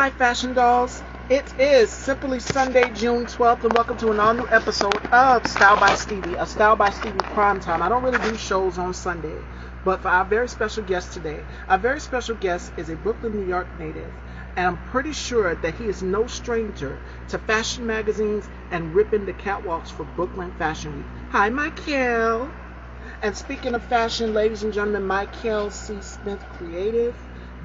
Hi, Fashion Dolls. It is simply Sunday, June 12th, and welcome to an all new episode of Style by Stevie, a Style by Stevie prime time. I don't really do shows on Sunday, but for our very special guest today, our very special guest is a Brooklyn, New York native, and I'm pretty sure that he is no stranger to fashion magazines and ripping the catwalks for Brooklyn Fashion Week. Hi, Michael. And speaking of fashion, ladies and gentlemen, Michael C. Smith Creative.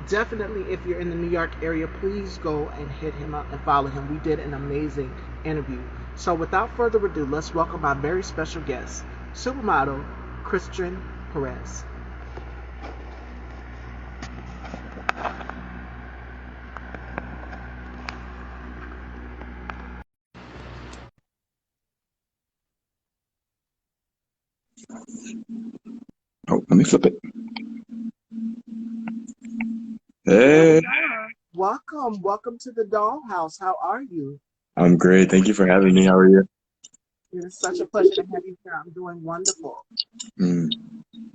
Definitely, if you're in the New York area, please go and hit him up and follow him. We did an amazing interview. So without further ado, let's welcome our very special guest, supermodel Christian Perez. Oh, let me flip it. Hey, Welcome to the dollhouse. How are you? I'm great. Thank you for having me. How are you? It is such a pleasure to have you here. I'm doing wonderful. Mm.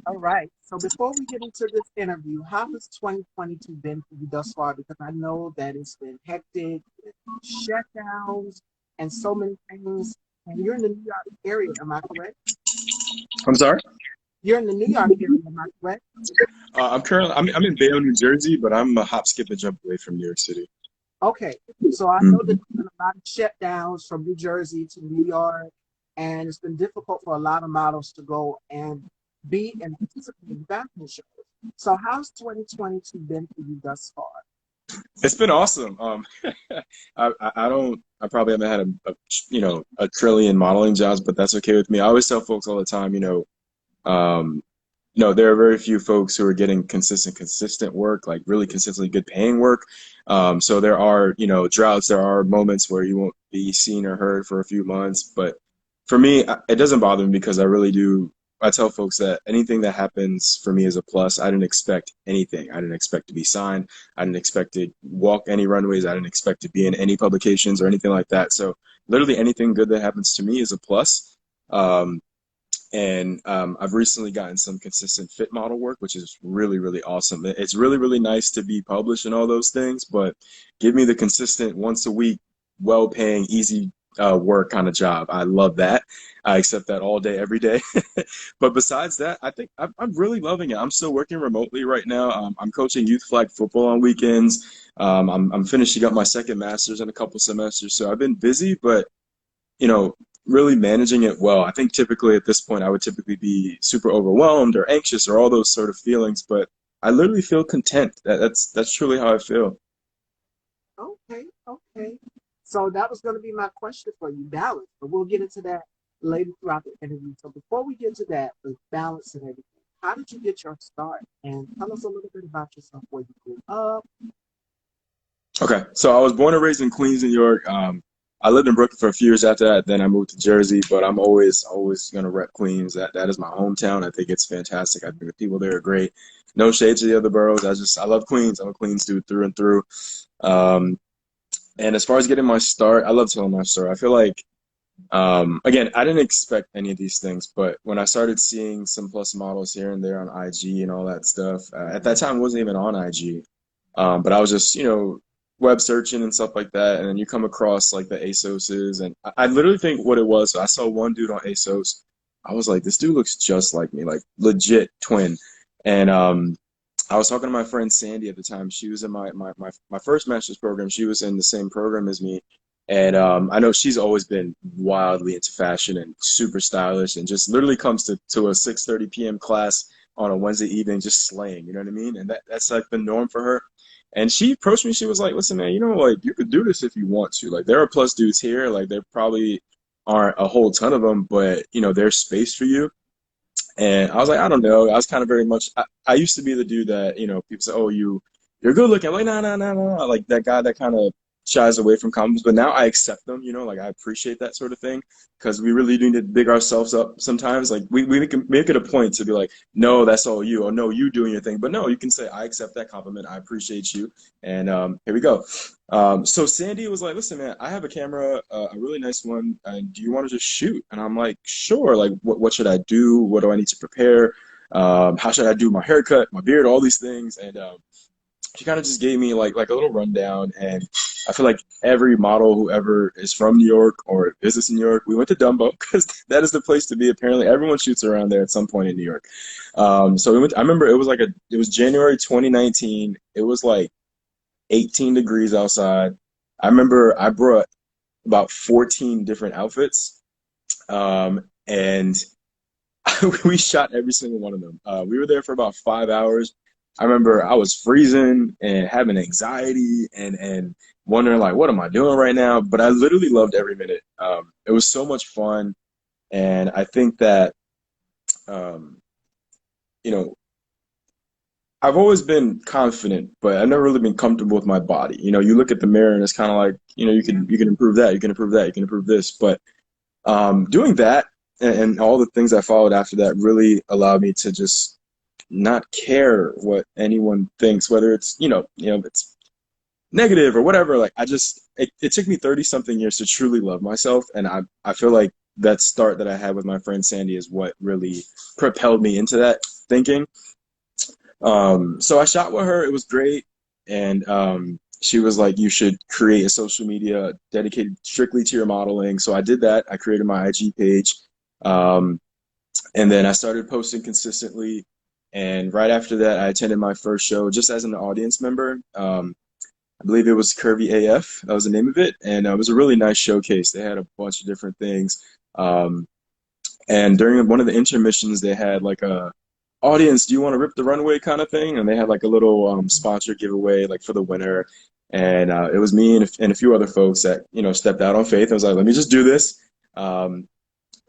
All right. So before we get into this interview, how has 2022 been for you thus far? Because I know that it's been hectic, with shutdowns, and so many things. And you're in the New York area, am I correct? I'm sorry. You're in the New York area, am I correct? I'm in Bayonne, New Jersey, but I'm a hop, skip, and jump away from New York City. Okay. So I know that Mm. there's been a lot of shutdowns from New Jersey to New York, and it's been difficult for a lot of models to go and be and participate in fashion shows. So how's 2022 been for you thus far? It's been awesome. I probably haven't had a trillion modeling jobs, but that's okay with me. I always tell folks all the time, um, there are very few folks who are getting consistent work, like really consistently good paying work. So there are, droughts, there are moments where you won't be seen or heard for a few months. But for me, it doesn't bother me because I really do. I tell folks that anything that happens for me is a plus. I didn't expect anything. I didn't expect to be signed. I didn't expect to walk any runways. I didn't expect to be in any publications or anything like that. So literally anything good that happens to me is a plus. Um, and I've recently gotten some consistent fit model work, which is really, really awesome. It's really, really nice to be published and all those things, but give me the consistent once a week, well-paying, easy work kind of job. I love that. I accept that all day, every day. But besides that, I think I'm really loving it. I'm still working remotely right now. I'm coaching youth flag football on weekends. I'm finishing up my second master's in a couple semesters, so I've been busy, but you know, really managing it well. I think typically at this point, I would typically be super overwhelmed or anxious or all those sort of feelings, but I literally feel content. That's truly how I feel. Okay. So that was going to be my question for you, balance. But we'll get into that later throughout the interview. So before we get to that, with balance and everything, how did you get your start? And tell us a little bit about yourself, where you grew up. Okay, so I was born and raised in Queens, New York. I lived in Brooklyn for a few years after that. Then I moved to Jersey, but I'm always gonna rep Queens. That is my hometown. I think it's fantastic. I think the people there are great. No shade to the other boroughs. I love Queens. I'm a Queens dude through and through. Um, and as far as getting my start, I love telling my story. I feel like again, I didn't expect any of these things, but when I started seeing some plus models here and there on IG and all that stuff, at that time I wasn't even on IG. But I was just, web searching and stuff like that, and then you come across like the ASOS's, and I literally think what it was. I saw one dude on ASOS. I was like, this dude looks just like me, like legit twin. And I was talking to my friend Sandy at the time. She was in my first master's program. She was in the same program as me. And I know she's always been wildly into fashion and super stylish and just literally comes to a 6:30 p.m. class on a Wednesday evening just slaying, you know what I mean? And that's like the norm for her. And she approached me, she was like, listen, man, like you could do this if you want to. Like there are plus dudes here, like there probably aren't a whole ton of them, but there's space for you. And I was like, I don't know. I was kind of very much, I used to be the dude that, people say, oh, you're good looking. I'm like, no, no, no, no. Like that guy that kind of shies away from compliments. But now I accept them, like I appreciate that sort of thing because we really do need to big ourselves up sometimes. Like we can make it a point to be like, no, that's all you. Or no, you doing your thing. But no, you can say, I accept that compliment. I appreciate you. And here we go. So Sandy was like, listen, man, I have a camera, a really nice one. And do you want to just shoot? And I'm like, sure. Like, what should I do? What do I need to prepare? How should I do my haircut, my beard, all these things? And she kind of just gave me like a little rundown, and I feel like every model whoever is from New York or visits New York, we went to Dumbo because that is the place to be. Apparently, everyone shoots around there at some point in New York. So we went. I remember it was January 2019. It was like 18 degrees outside. I remember I brought about 14 different outfits, and we shot every single one of them. We were there for about 5 hours. I remember I was freezing and having anxiety and wondering like, what am I doing right now? But I literally loved every minute. It was so much fun, and I think that um, you know I've always been confident, but I've never really been comfortable with my body. You look at the mirror and it's kind of like, you can improve that, you can improve that, you can improve this, but doing that and all the things I followed after that really allowed me to just not care what anyone thinks, whether it's it's negative or whatever. Like it took me 30 something years to truly love myself, and I feel like that start that I had with my friend Sandy is what really propelled me into that thinking. So I shot with her. It was great, and she was like, "You should create a social media dedicated strictly to your modeling." So I did that. I created my IG page, um, and then I started posting consistently. And right after that, I attended my first show just as an audience member. I believe it was Curvy AF. That was the name of it, and it was a really nice showcase. They had a bunch of different things. Um, and during one of the intermissions, they had like a audience, do you want to rip the runway kind of thing? And they had like a little sponsor giveaway like for the winner. And it was me and a few other folks that, stepped out on faith. I was like, let me just do this. Um,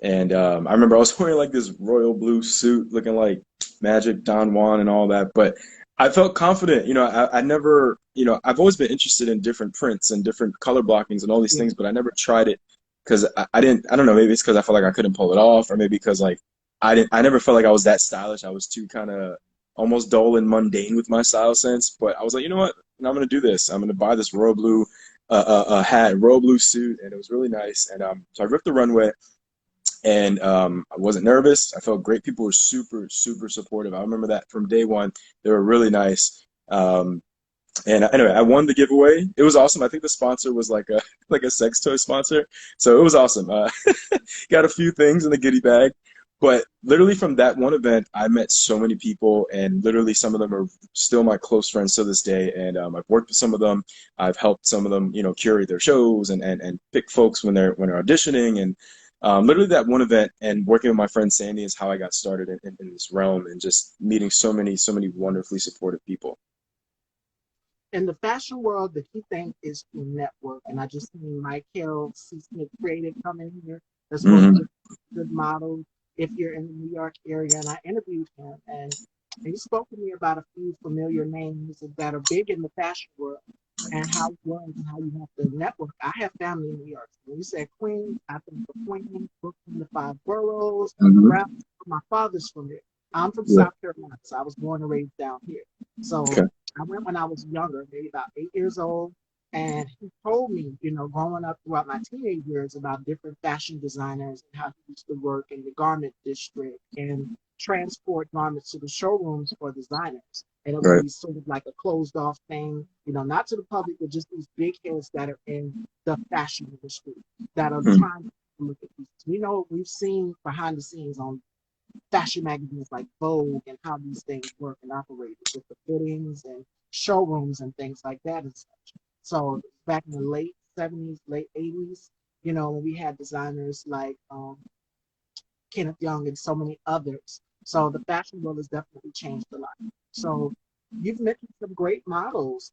and I remember I was wearing like this royal blue suit looking like Magic, Don Juan and all that. But I felt confident. I never, I've always been interested in different prints and different color blockings and all these things, but I never tried it because I didn't, I don't know, maybe it's because I felt like I couldn't pull it off, or maybe because like I never felt like I was that stylish. I was too kind of almost dull and mundane with my style sense. But I was like, you know what? I'm going to do this. I'm going to buy this royal blue hat, royal blue suit, and it was really nice. And so I ripped the runway, and I wasn't nervous. I felt great. People were super, super supportive. I remember that from day one. They were really nice. And anyway, I won the giveaway. It was awesome. I think the sponsor was like a like a sex toy sponsor, so it was awesome. Got a few things in the goodie bag, but literally from that one event, I met so many people, and literally some of them are still my close friends to this day. And I've worked with some of them. I've helped some of them, curate their shows and pick folks when they're auditioning. And literally that one event and working with my friend Sandy is how I got started in this realm, and just meeting so many wonderfully supportive people. In the fashion world, the key thing is to network. And I just seen Michael C. Smith Creative come in here. That's working Hmm. with good models if you're in the New York area. And I interviewed him, and he spoke to me about a few familiar names that are big in the fashion world and how you learn and how you have to network. I have family in New York. When you said Queens, I think of Queens, Brooklyn, the five boroughs, Hmm. around. My father's from there. I'm from Yeah. South Carolina, so I was born and raised down here. So Okay. I went when I was younger, maybe about 8 years old, and he told me, growing up throughout my teenage years about different fashion designers and how he used to work in the garment district and transport garments to the showrooms for designers. And it would Right. be sort of like a closed off thing, not to the public, but just these big heads that are in the fashion industry that are Mhm. trying to look at these. We've seen behind the scenes on fashion magazines like Vogue and how these things work and operate with the fittings and showrooms and things like that and such. So back in the late 70s, late 80s, when we had designers like Kenneth Young and so many others. So the fashion world has definitely changed a lot. So you've mentioned some great models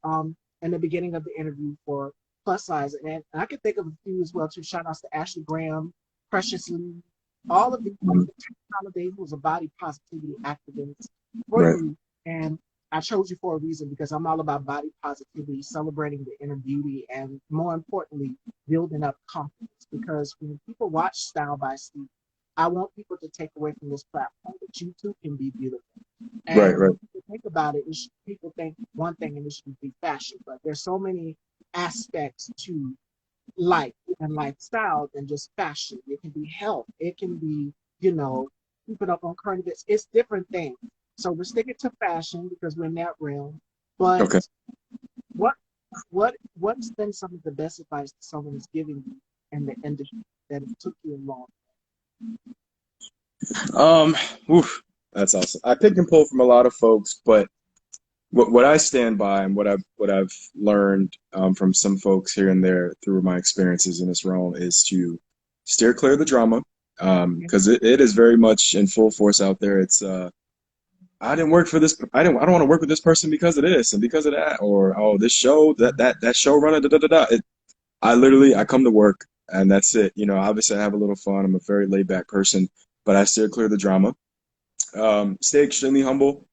in the beginning of the interview for plus size, and I can think of a few as well too. Shout outs to Ashley Graham, Precious Lee, all of these like Mhm. the Holiday, who was a body positivity activist for Right. you. And I chose you for a reason because I'm all about body positivity, celebrating the inner beauty, and more importantly, building up confidence. Because when people watch Style by Steve, I want people to take away from this platform that you too can be beautiful. Right. And Right. when people think about it, people think one thing and it should be fashion, but there's so many aspects to life and lifestyle than just fashion. It can be health. It can be, keeping up on current events. It's different things. So we're sticking to fashion because we're in that realm. But Okay. What's been some of the best advice that someone is giving you in the industry that it took you along? Um, oof, that's awesome. I pick and pull from a lot of folks, but what I stand by and what I've learned from some folks here and there through my experiences in this realm is to steer clear of the drama, because it is very much in full force out there. It's I didn't work for this. I don't want to work with this person because of this and because of that, or oh, this show that showrunner da da da da. I come to work and that's it. You know, obviously I have a little fun. I'm a very laid back person, but I steer clear of the drama. Stay extremely humble.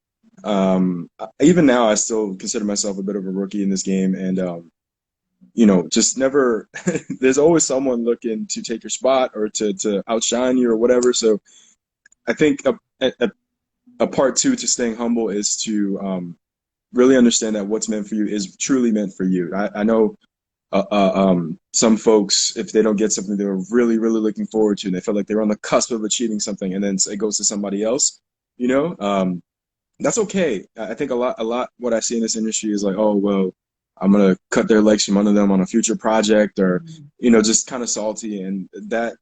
Even now, I still consider myself a bit of a rookie in this game, and you know, just never. There's always someone looking to take your spot or to outshine you or whatever. So I think a part two to staying humble is to really understand that what's meant for you is truly meant for you. I know some folks, if they don't get something they're really, really looking forward to, and they feel like they're on the cusp of achieving something, and then it goes to somebody else, you know, that's okay. I think a lot, what I see in this industry is like, oh, well, I'm gonna cut their legs from under them on a future project, or, you know, just kind of salty, and that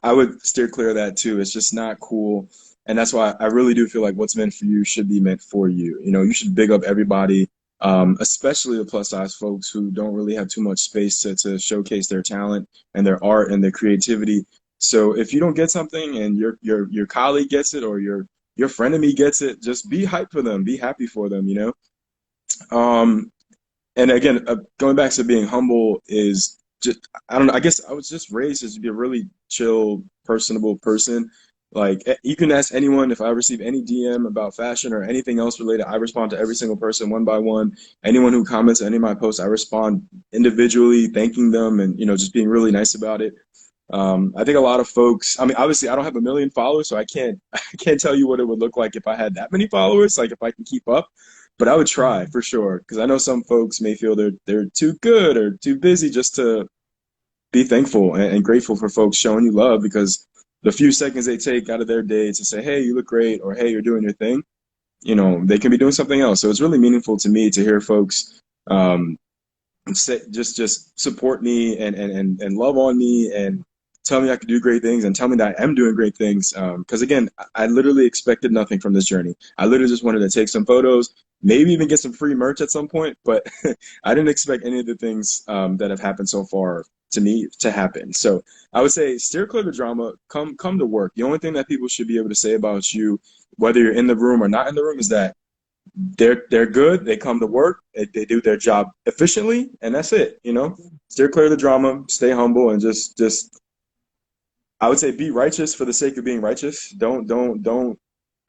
I would steer clear of that too. It's just not cool. And that's why I really do feel like what's meant for you should be meant for you. You know, you should big up everybody, especially the plus size folks who don't really have too much space to showcase their talent and their art and their creativity. So if you don't get something and your colleague gets it, or your friend of me gets it, just be hyped for them, be happy for them, you know? Um, and again, going back to being humble is just, I don't know, I guess I was just raised as to be a really chill, personable person. Like, you can ask anyone if I receive any DM about fashion or anything else related. I respond to every single person one by one. Anyone who comments on any of my posts, I respond individually, thanking them and, you know, just being really nice about it. I think a lot of folks, I mean, obviously I don't have a million followers, so I can't I can't tell you what it would look like if I had that many followers, like if I can keep up. But I would try for sure, because I know some folks may feel they're too good or too busy just to be thankful and grateful for folks showing you love, because the few seconds they take out of their day to say, hey, you look great, or hey, you're doing your thing, you know, they can be doing something else. So it's really meaningful to me to hear folks say, just support me and love on me and tell me I can do great things and tell me that I am doing great things. Because again, I literally expected nothing from this journey. I literally just wanted to take some photos, maybe even get some free merch at some point, but I didn't expect any of the things that have happened so far to me to happen. So I would say steer clear of the drama, come to work. The only thing that people should be able to say about you, whether you're in the room or not in the room, is that they're good. They come to work. They do their job efficiently, and that's it. You know, steer clear of the drama, stay humble, and just I would say be righteous for the sake of being righteous. Don't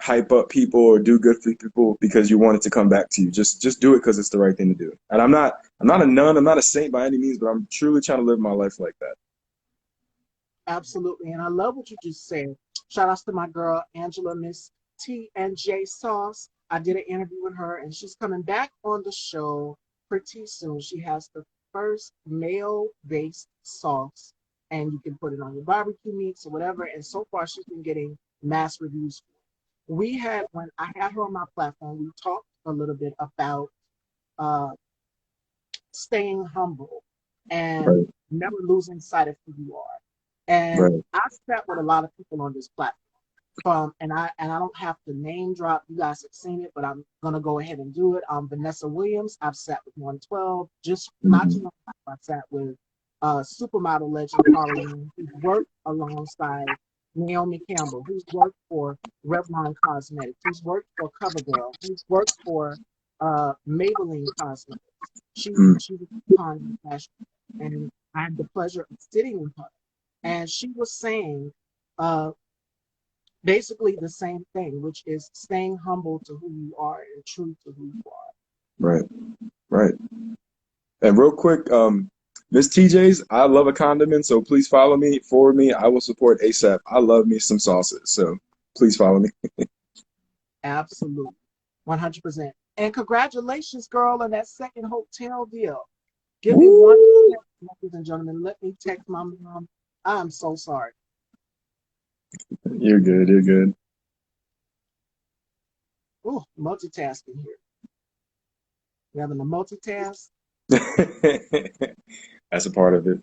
hype up people or do good for people because you want it to come back to you. Just do it because it's the right thing to do. And I'm not a nun. I'm not a saint by any means, but I'm truly trying to live my life like that. Absolutely. And I love what you just said. Shout outs to my girl, Angela, Miss T and J Sauce. I did an interview with her and she's coming back on the show pretty soon. She has the first male based sauce and you can put it on your barbecue meats or whatever. And so far she's been getting mass reviews. We had, when I had her on my platform, we talked a little bit about uh, staying humble and Right, never losing sight of who you are. And right, I've sat with a lot of people on this platform. And I don't have to name drop. You guys have seen it, but I'm gonna go ahead and do it. Vanessa Williams. I've sat with 112. Just not too hmm long ago, I sat with supermodel legend Carly, who's worked alongside Naomi Campbell, who's worked for Revlon Cosmetics, who's worked for CoverGirl, who's worked for Maybelline Cosmetics. She was upon fashion, and I had the pleasure of sitting with her, and she was saying uh, basically the same thing, which is staying humble to who you are and true to who you are. right, right. And real quick, Miss TJ's, I love a condiment, so please follow me, forward me. I will support ASAP. I love me some sauces, so please follow me. Absolutely, 100%. And congratulations, girl, on that second hotel deal. Give me one Woo! second, ladies and gentlemen. Let me text my mom. I'm so sorry. You're good. You're good. Oh, multitasking here. We're having a multitask. That's a part of it.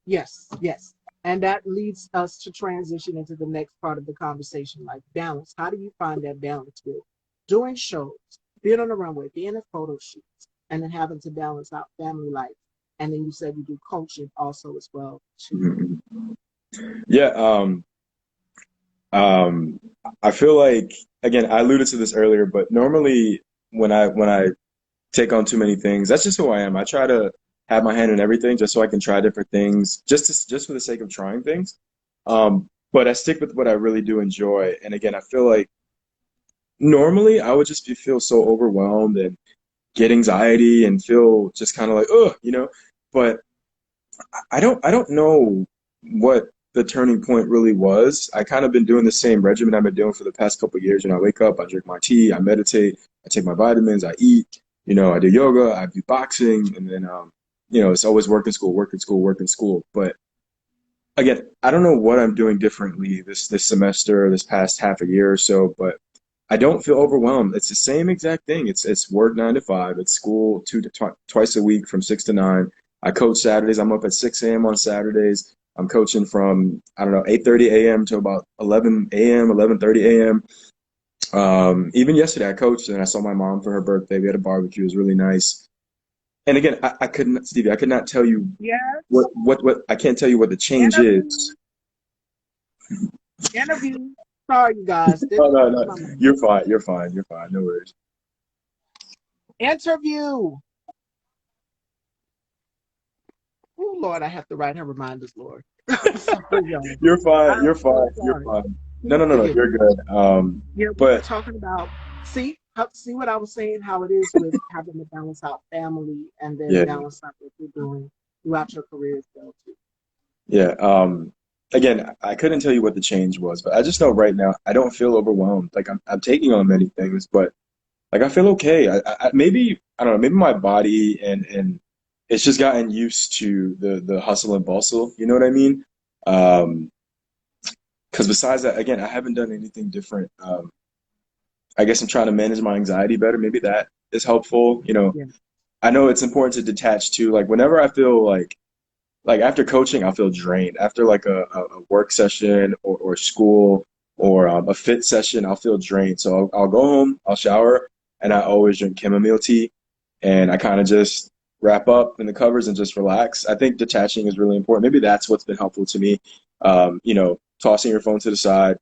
Yes, yes. And that leads us to transition into the next part of the conversation, like balance. How do you find that balance with doing shows, being on the runway, being at photo shoots, and then having to balance out family life? And then you said you do coaching also as well too. Mhm. Yeah. Um, I feel like, again, I alluded to this earlier, but normally when I take on too many things, that's just who I am. I try to have my hand in everything just so I can try different things, just for the sake of trying things. But I stick with what I really do enjoy. And again, I feel like normally I would just feel so overwhelmed and get anxiety and feel just kind of like, oh, But I don't know what the turning point really was. I kind of been doing the same regimen I've been doing for the past couple of years. I wake up, I drink my tea, I meditate, I take my vitamins, I eat, I do yoga, I do boxing, and then it's always work in school, work in school, work in school. But again, I don't know what I'm doing differently this semester, this past half a year or so, but I don't feel overwhelmed. It's the same exact thing. It's work 9 to 5. It's school twice a week from 6 to 9. I coach Saturdays. I'm up at 6 a.m. on Saturdays. I'm coaching from, I don't know, 8:30 a.m. to about 11 a.m., 11:30 a.m. Even yesterday I coached and I saw my mom for her birthday. We had a barbecue. It was really nice. And again, I couldn't, Stevie, I could not tell you Yes. what I can't tell you what the change Interview. is. Interview. Sorry, you guys. This No, no, is no. my mom. You're fine. You're fine. You're fine. No worries. Interview. Oh Lord, I have to write her reminders, Lord. I'm sorry, y'all. You're fine. I'm You're so fine. You're sorry. fine. No, Please no, no, no. forgive me. You're good. Yeah, we were But talking about see what I was saying, how it is with having to balance out family and then yeah, balance out what you're doing throughout your career as well too. yeah. Again, I couldn't tell you what the change was, but I just know right now I don't feel overwhelmed. Like I'm taking on many things, but like I feel okay. Maybe I don't know. Maybe my body and it's just gotten used to the hustle and bustle. You know what I mean? Um, because besides that, again, I haven't done anything different. I guess I'm trying to manage my anxiety better. Maybe that is helpful. Yeah. I know it's important to detach too. Like whenever I feel like after coaching, I'll feel drained. After like a work session or school or a fit session, I'll feel drained. So I'll go home, I'll shower, and I always drink chamomile tea, and I kind of just wrap up in the covers and just relax. I think detaching is really important. Maybe that's what's been helpful to me. Tossing your phone to the side,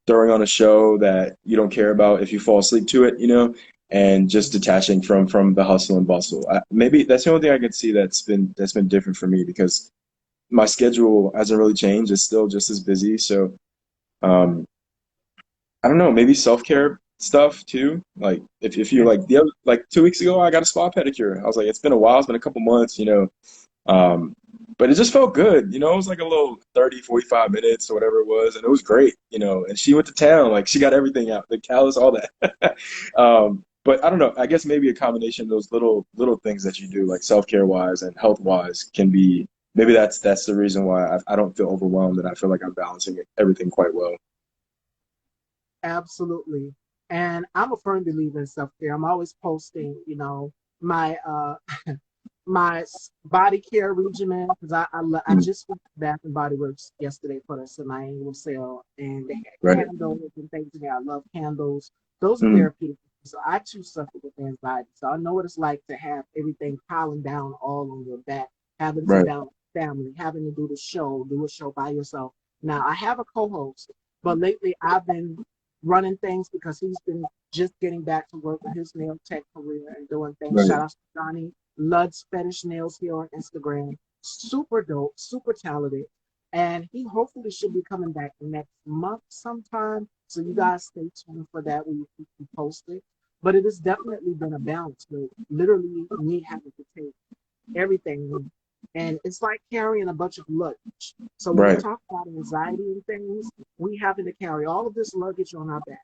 throwing on a show that you don't care about if you fall asleep to it, and just detaching from the hustle and bustle. Maybe that's the only thing I can see that's been different for me because my schedule hasn't really changed. It's still just as busy. So um, I don't know. Maybe self care stuff too. Like if you Yeah. like 2 weeks ago, I got a spa pedicure. I was like, it's been a while. It's been a couple months. Um, but it just felt good. It was like a little 30, 45 minutes or whatever it was. And it was great, and she went to town. Like she got everything out, the callus, all that. But I don't know. I guess maybe a combination of those little things that you do, like self-care wise and health wise, can be maybe that's the reason why I don't feel overwhelmed and I feel like I'm balancing everything quite well. Absolutely. And I'm a firm believer in self-care. I'm always posting, my body care regimen because I Mm, just went to Bath and Body Works yesterday for the semi-annual sale, and they had right. candles and things in there. I love candles. Those are Mm, therapeutic. So I too suffer with anxiety. So I know what it's like to have everything piling down all on your back, having to right. balance family, having to do a show by yourself. Now I have a co-host, but lately I've been running things because he's been just getting back to work with his nail tech career and doing things. Right. Shout out to Johnny Lud's Fetish Nails here on Instagram. Super dope, super talented. And he hopefully should be coming back next month sometime. So you guys stay tuned for that. We post it. But it has definitely been a balance with literally me having to take everything. And it's like carrying a bunch of luggage. So when we Right. talk about anxiety and things, we having to carry all of this luggage on our back.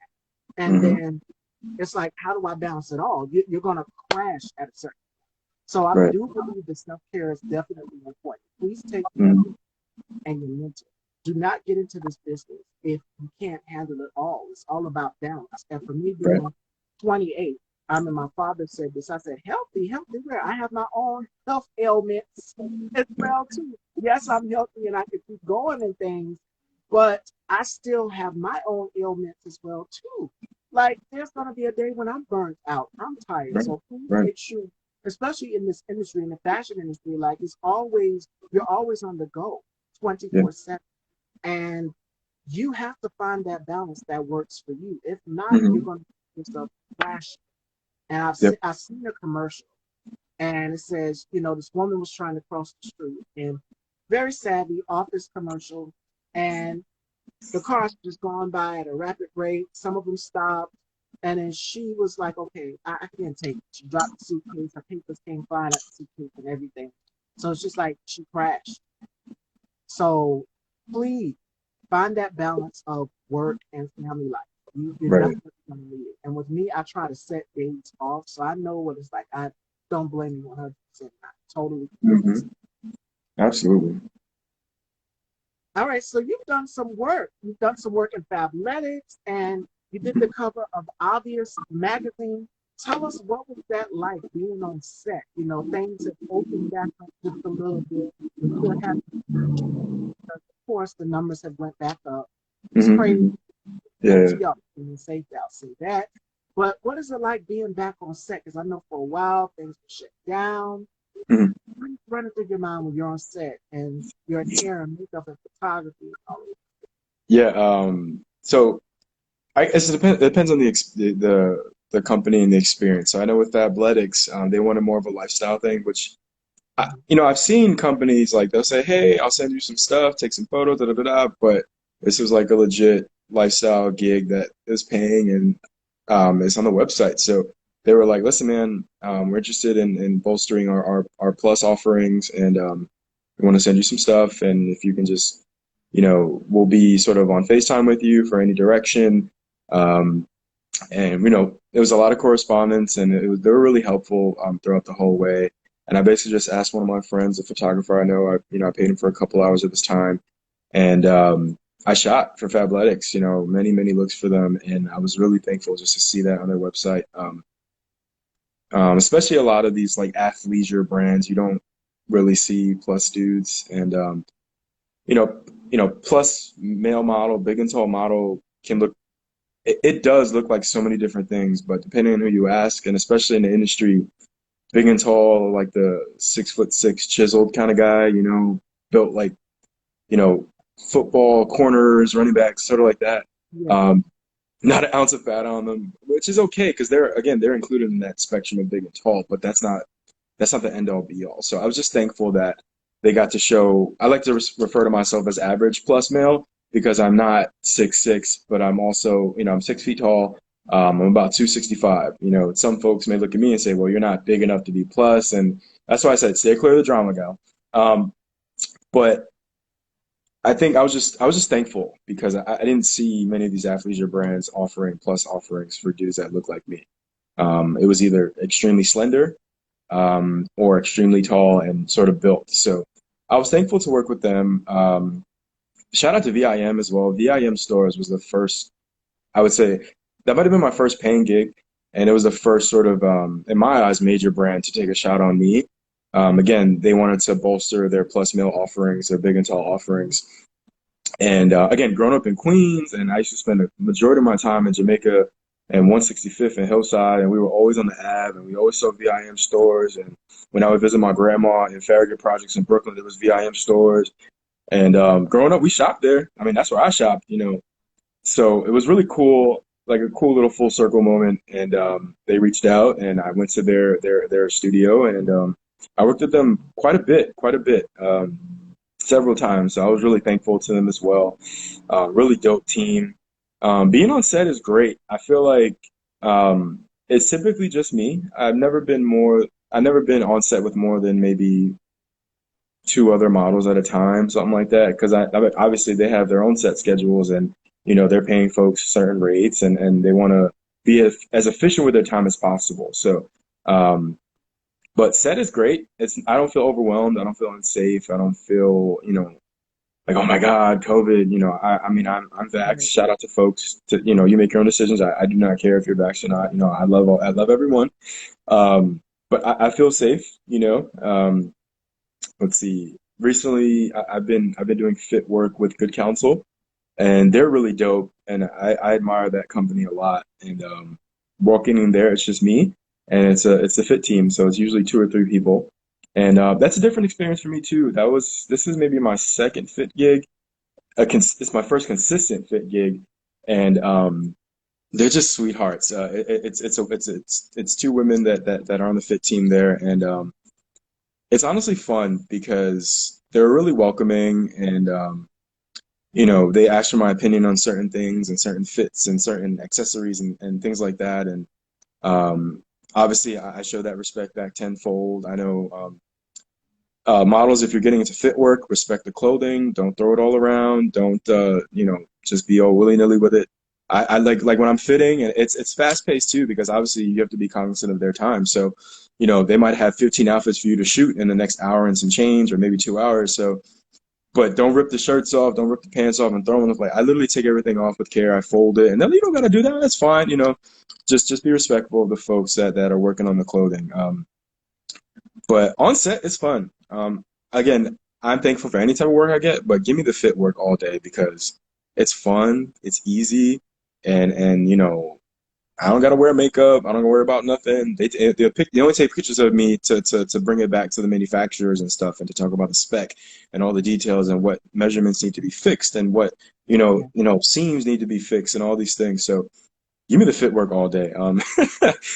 And Hmm. then it's like, how do I balance it all? You're going to crash at a certain. So I Right. do believe that self-care is definitely important. Please take care of Hmm. you and your mental. Do not get into this business if you can't handle it all. It's all about balance. And for me Right. being 28, I mean, my father said this. I said, healthy, healthy where? I have my own health ailments as well, too. Yes, I'm healthy and I can keep going and things, but I still have my own ailments as well, too. Like, there's going to be a day when I'm burnt out. I'm tired. Right, So please right. make sure, especially in this industry, in the fashion industry, like, you're always on the go Yeah. 24/7. And you have to find that balance that works for you. If not, you're Hmm. going to get yourself crashing. And Yep. I've seen a commercial, and it says, you know, this woman was trying to cross the street, and very savvy office commercial, and the cars just gone by at a rapid rate. Some of them stopped, and then she was like, "Okay, I can't take it." She dropped the suitcase. Her papers came flying out the suitcase and everything. So it's just like she crashed. So please find that balance of work and family life. You're Right. definitely going to need it. And with me, I try to set days off, so I know what it's like. I don't blame you 100%. I totally Hmm. understand. Absolutely. All right, so you've done some work. You've done some work in Fabletics, and you did the cover of Obvious magazine. Tell us, what was that like being on set? You know, things have opened back up just a little bit. We still have, of course, the numbers have went back up. It's Hmm. crazy. Hmm. Yeah. OTR, and safe I'll say that. But what is it like being back on set? Because I know for a while things were shut down. Mhm. What is running through your mind when you're on set and you're in hair and makeup and photography and all of that? Yeah. So I guess it depends on the company and the experience. So I know with Fabletics, they wanted more of a lifestyle thing, which I've seen companies like they'll say, "Hey, I'll send you some stuff, take some photos, da da da da." But this was like a legit lifestyle gig that is paying and it's on the website. So they were like, "Listen, man, we're interested in bolstering our plus offerings, and we want to send you some stuff, and if you can just, we'll be sort of on FaceTime with you for any direction." Um, and it was a lot of correspondence, and they were really helpful throughout the whole way. And I basically just asked one of my friends, a photographer I know, I paid him for a couple hours of his time, and I shot for Fabletics, many many looks for them, and I was really thankful just to see that on their website. Especially a lot of these like athleisure brands, you don't really see plus dudes, and plus male model, big and tall model can look it does look like so many different things, but depending on who you ask, and especially in the industry, big and tall, like the 6'6" chiseled kind of guy, built like, you know, football corners, running backs, sort of like that. Yeah, Um, Not an ounce of fat on them, which is okay because they're included in that spectrum of big and tall, but that's not the end all be all. So I was just thankful that they got to show. I like to refer to myself as average plus male because I'm not 6'6", but I'm also, I'm 6 feet tall. I'm about 265. Some folks may look at me and say, "Well, you're not big enough to be plus," and that's why I said, "Stay clear of the drama, gal." Um, but I think I was just thankful because I didn't see many of these athleisure brands offering plus offerings for dudes that look like me. It was either extremely slender or extremely tall and sort of built. So I was thankful to work with them. Shout out to VIM as well. VIM Stores was the first, I would say, that might have been my first paying gig. And it was the first sort of, in my eyes, major brand to take a shot on me. Again, they wanted to bolster their plus male offerings, their big and tall offerings. And again, growing up in Queens, and I used to spend a majority of my time in Jamaica and 165th and Hillside, and we were always on the Ave, and we always saw VIM stores. And when I would visit my grandma in Farragut Projects in Brooklyn, there was VIM stores. And growing up, we shopped there. I mean, that's where I shopped. So it was really cool, like a cool little full circle moment. And they reached out, and I went to their studio, and I worked with them quite a bit. Several times. So I was really thankful to them as well. Really dope team. Being on set is great. I feel like it's typically just me. I've never been on set with more than maybe two other models at a time, something like that. Because obviously they have their own set schedules, and they're paying folks certain rates, and they want to be as efficient with their time as possible. So but set is great. I don't feel overwhelmed. I don't feel unsafe. I don't feel, like, oh my God, COVID, I mean, I'm vaxxed. Shout out to folks you make your own decisions. I do not care if you're vaxxed or not. I love everyone. But I feel safe, let's see. Recently, I've been doing fit work with Good Counsel, and they're really dope. And I admire that company a lot. And walking in there, it's just me, and it's a fit team, so it's usually two or three people. And that's a different experience for me too. This is maybe my second fit gig. It's my first consistent fit gig, and they're just sweethearts. It's two women that are on the fit team there, and it's honestly fun because they're really welcoming, and they ask for my opinion on certain things and certain fits and certain accessories and things like that. And obviously, I show that respect back tenfold. I know models, if you're getting into fit work, respect the clothing. Don't throw it all around. Don't just be all willy-nilly with it. I like when I'm fitting, and it's fast paced too, because obviously you have to be cognizant of their time. So, they might have 15 outfits for you to shoot in the next hour and some change, or maybe 2 hours. So, but don't rip the shirts off, don't rip the pants off and throw them. Like, I literally take everything off with care. I fold it, and then you don't gotta do that. That's fine. Just be respectful of the folks that are working on the clothing. But on set, it's fun. Again, I'm thankful for any type of work I get, but give me the fit work all day because it's fun, it's easy, and I don't gotta wear makeup. I don't gotta worry about nothing. They only take pictures of me to bring it back to the manufacturers and stuff, and to talk about the spec and all the details and what measurements need to be fixed and what seams need to be fixed and all these things. So give me the fit work all day.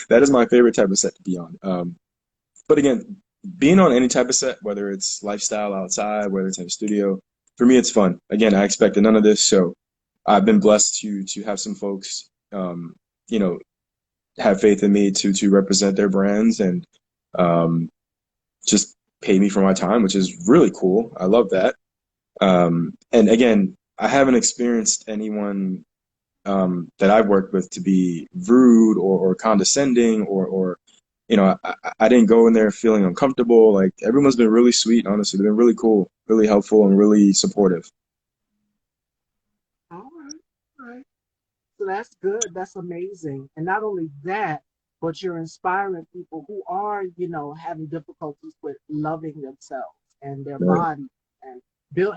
That is my favorite type of set to be on. But again, being on any type of set, whether it's lifestyle outside, whether it's in a studio, for me it's fun. Again, I expected none of this, so I've been blessed to have some folks, you know, have faith in me to represent their brands and just pay me for my time, which is really cool. I love that. And again, I haven't experienced anyone that I've worked with to be rude or condescending or I didn't go in there feeling uncomfortable. Like, everyone's been really sweet, honestly. They've been really cool, really helpful, and really supportive. All right, all right. So that's good. That's amazing. And not only that, but you're inspiring people who are, having difficulties with loving themselves and their Right, body, and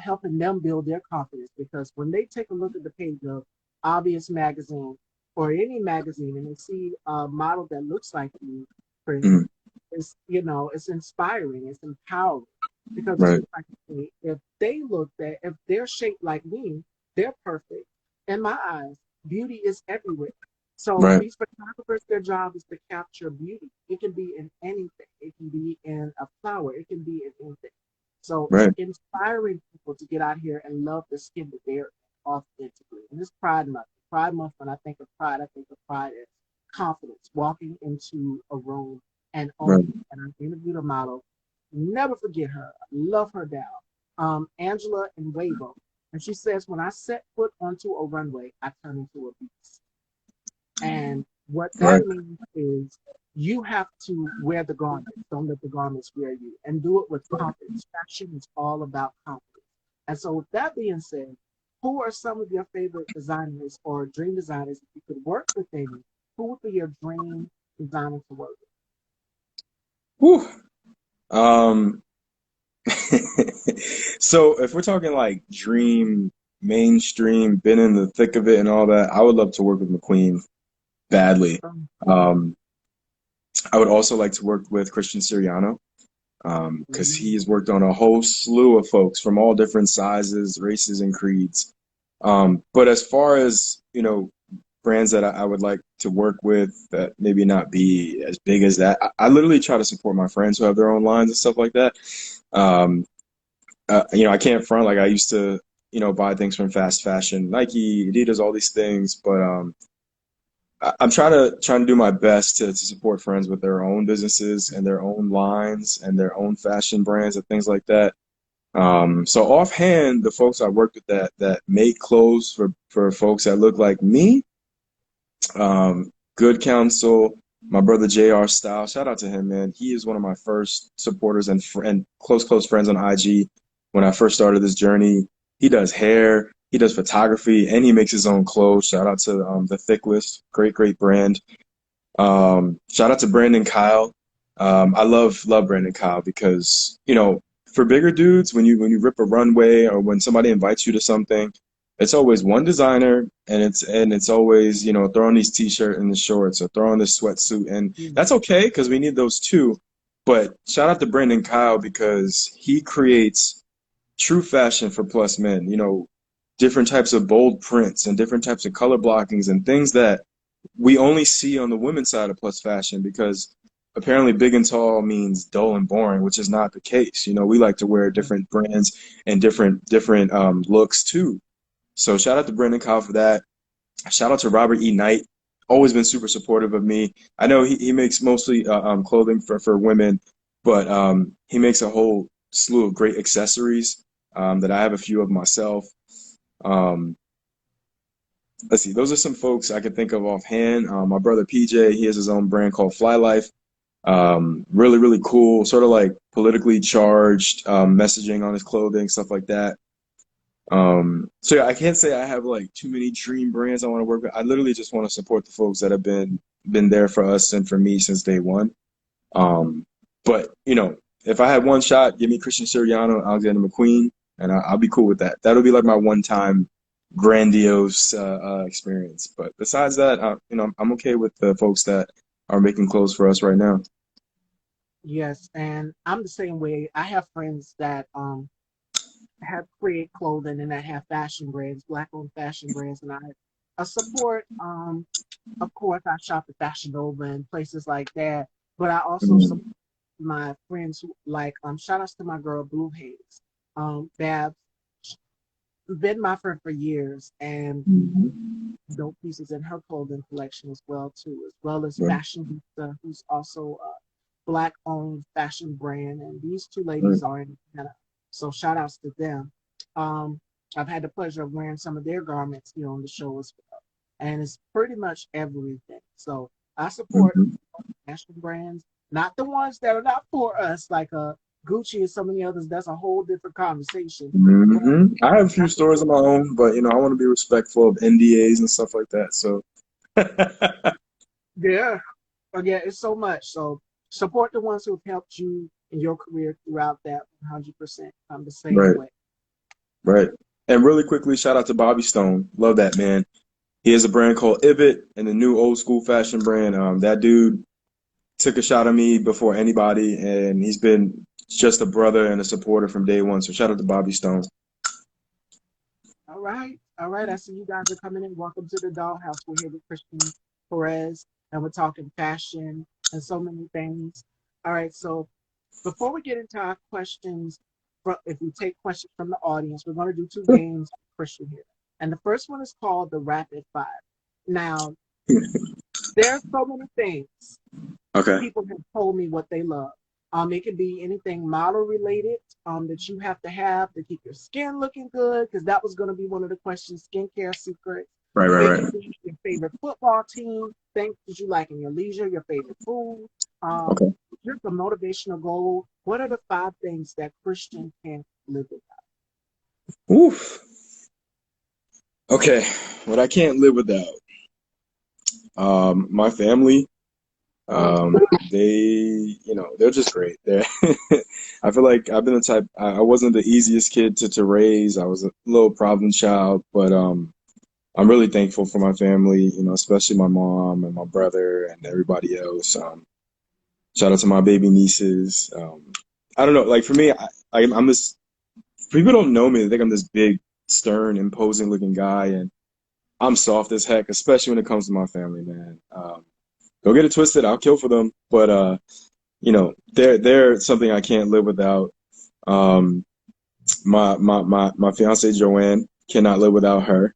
helping them build their confidence. Because when they take a look at the page of Obvious Magazine or any magazine and they see a model that looks like you, Chris, mhm, it's inspiring, it's empowering. Because it's right, just like, if if they're shaped like me, they're perfect in my eyes. Beauty is everywhere. So right, these photographers, their job is to capture beauty. It can be in anything. It can be in a flower. It can be in anything. So right, inspiring people to get out here and love the skin that they're authentically. And this Pride Month. Pride Month, when I think of pride, I think of pride as confidence, walking into a room and right. owning it. And I interviewed a model. Never forget her. I love her down. Angela and Wavo. And she says, when I set foot onto a runway, I turn into a beast. And what that Right. means is you have to wear the garments. Don't let the garments wear you. And do it with confidence. Fashion is all about confidence. And so, with that being said, who are some of your favorite designers or dream designers? If you could work with any, who would be your dream designer to work Whew. Um, so if we're talking like dream, mainstream, been in the thick of it and all that, I would love to work with McQueen badly. with? Um, I would also like to work with Christian Siriano, because he's worked on a whole slew of folks from all different sizes, races, and creeds. But as far as, brands that I would like to work with that maybe not be as big as that, I literally try to support my friends who have their own lines and stuff like that. Um, I can't front, like I used to, buy things from fast fashion, Nike, Adidas, all these things, but I'm trying to do my best to support friends with their own businesses and their own lines and their own fashion brands and things like that. So offhand, the folks I worked with that make clothes for folks that look like me, Good Counsel, my brother JR Style, shout out to him, man. He is one of my first supporters and close friends on IG when I first started this journey. He does hair, he does photography, and he makes his own clothes. Shout out to the Thick List, great brand. Shout out to Brandon Kyle. I love Brandon Kyle because, you know, for bigger dudes, when you rip a runway or when somebody invites you to something, it's always one designer, and it's always, you know, throw on these t-shirt and the shorts or throw on this sweatsuit, and that's okay because we need those too. But shout out to Brandon Kyle because he creates true fashion for plus men. You know, different types of bold prints and different types of color blockings and things that we only see on the women's side of plus fashion because apparently big and tall means dull and boring, which is not the case. You know, we like to wear different brands and different looks too. So shout out to Brendan Kyle for that. Shout out to Robert E. Knight. Always been super supportive of me. I know he makes mostly clothing for women, but he makes a whole slew of great accessories that I have a few of myself. Let's see, those are some folks I could think of offhand. My brother PJ, he has his own brand called Fly Life. Really cool, sort of like politically charged messaging on his clothing, stuff like that. So yeah, I can't say I have like too many dream brands I want to work with. I literally just want to support the folks that have been there for us and for me since day one. But you know, if I had one shot, give me Christian Siriano, Alexander McQueen, and I'll be cool with that. That'll be like my one-time grandiose experience. But besides that, you know, I'm okay with the folks that are making clothes for us right now. Yes, and I'm the same way. I have friends that have create clothing and that have fashion brands, black-owned fashion brands, and I support. Of course, I shop at Fashion Nova and places like that, but I also support my friends who like. Shout outs to my girl Blue Haze. Babs been my friend for years, and dope pieces in her clothing collection as well too, as well as Fashion Vista, who's also a black-owned fashion brand, and these two ladies are in Canada. So shout outs to them. I've had the pleasure of wearing some of their garments here on the show as well. And it's pretty much everything. So I support fashion brands, not the ones that are not for us, like Gucci and so many others. That's a whole different conversation. I have a few stores of my own, but you know, I want to be respectful of NDAs and stuff like that. So yeah, it's so much. So support the ones who've helped you in your career throughout that 100%. I'm the same way. Right. And really quickly, shout out to Bobby Stone. Love that man. He has a brand called Ibit and the new old school fashion brand. That dude took a shot at me before anybody, and he's been just a brother and a supporter from day one. So shout out to Bobby Stone. All right. I see you guys are coming in. Welcome to the Dollhouse. We're here with Christian Perez, and we're talking fashion and so many things. All right. So before we get into our questions, if we take questions from the audience, we're going to do two games with Christian here. And the first one is called the Rapid Fire. Now, there's so many things people have told me what they love. It could be anything model related that you have to keep your skin looking good, because that was going to be one of the questions, skincare secrets. Right. Your favorite football team, things that you like in your leisure, your favorite food. Just a motivational goal. What are the 5 things that Christian can't live without? Oof. Okay, what I can't live without. My family. They, you know, they're just great. I feel like I've been the type. I wasn't the easiest kid to raise. I was a little problem child, but I'm really thankful for my family. You know, especially my mom and my brother and everybody else. Shout out to my baby nieces. I don't know. Like for me, I'm this. People don't know me. They think I'm this big, stern, imposing looking guy, and I'm soft as heck, especially when it comes to my family, man. Don't get it twisted. I'll kill for them, but you know, they're something I can't live without. My fiance Joanne, cannot live without her.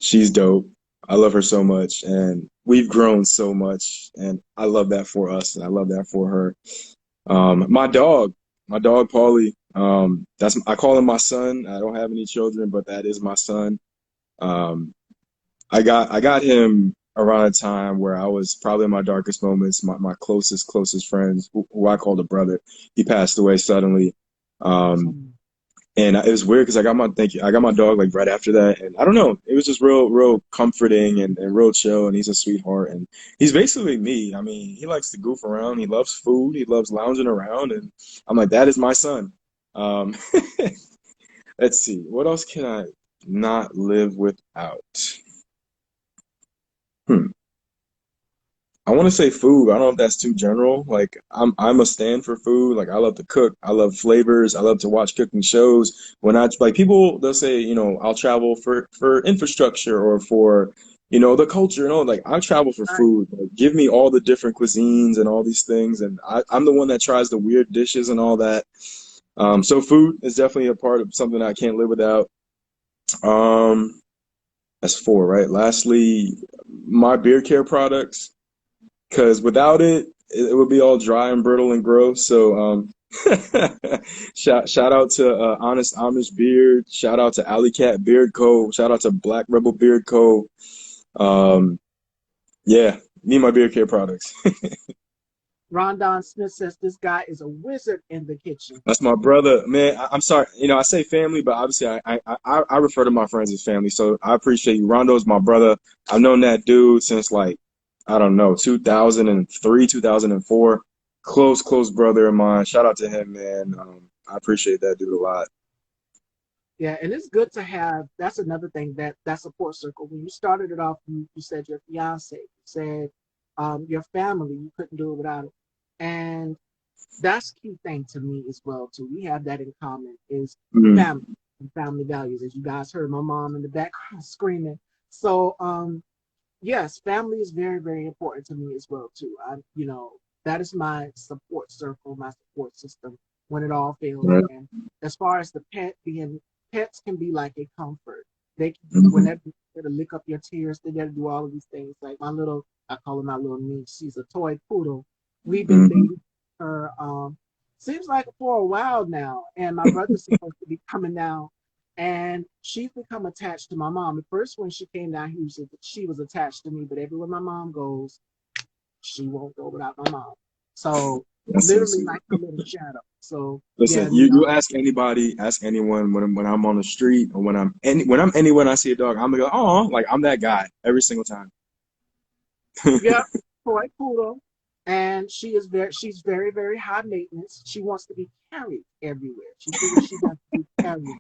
She's dope. I love her so much, and we've grown so much, and I love that for us, and I love that for her. My dog Paulie. I call him my son. I don't have any children, but that is my son. I got him around a time where I was probably in my darkest moments. My closest friends, who I called a brother, he passed away suddenly. And it was weird because I got my dog like right after that, and I don't know, it was just real comforting and real chill, and he's a sweetheart, and he's basically me. I mean, he likes to goof around, he loves food, he loves lounging around, and I'm like, that is my son. Um, let's see, what else can I not live without? Hmm. I want to say food. I don't know if that's too general. Like I'm a stand for food. Like I love to cook. I love flavors. I love to watch cooking shows. When I like people, they'll say, I'll travel for infrastructure or for, the culture and all. Like I travel for Right. food. Like, give me all the different cuisines and all these things, and I'm the one that tries the weird dishes and all that. So food is definitely a part of something I can't live without. Um, that's four, right? Lastly, my beard care products. Because without it, it would be all dry and brittle and gross. So, shout out to Honest Amish Beard. Shout out to Alley Cat Beard Co. Shout out to Black Rebel Beard Co. Um, yeah, need my beard care products. Rondon Smith says this guy is a wizard in the kitchen. That's my brother, man. I'm sorry, I say family, but obviously I refer to my friends as family. So I appreciate you. Rondo's my brother. I've known that dude since like I don't know 2003, 2004. Close brother of mine. Shout out to him, man. I appreciate that dude a lot. Yeah, and it's good to have. That's another thing that support circle. When you started it off, you said your fiance, you said your family. You couldn't do it without it, and that's key thing to me as well too. We have that in common is Mhm. family and family values. As you guys heard, my mom in the background screaming. So yes, family is very, very important to me as well too. That is my support circle, my support system when it all fails. Right. And as far as the pets can be like a comfort. They Mhm. whenever they to lick up your tears, they got to do all of these things. Like I call her my little niece. She's a toy poodle. We've been Mhm. baby her. Seems like for a while now, and my brother's supposed to be coming down and she's become attached to my mom. At first, when she came down, she was attached to me, but everywhere my mom goes, she won't go without my mom. So That's so literally sweet. like a little shadow. So Listen, yeah, you ask anybody, ask anyone when I'm on the street or when I'm anywhere and I see a dog, I'm gonna go, oh, like I'm that guy every single time. yeah, toy poodle, and she's very, very high maintenance. She wants to be carried everywhere. She figures she has to be carried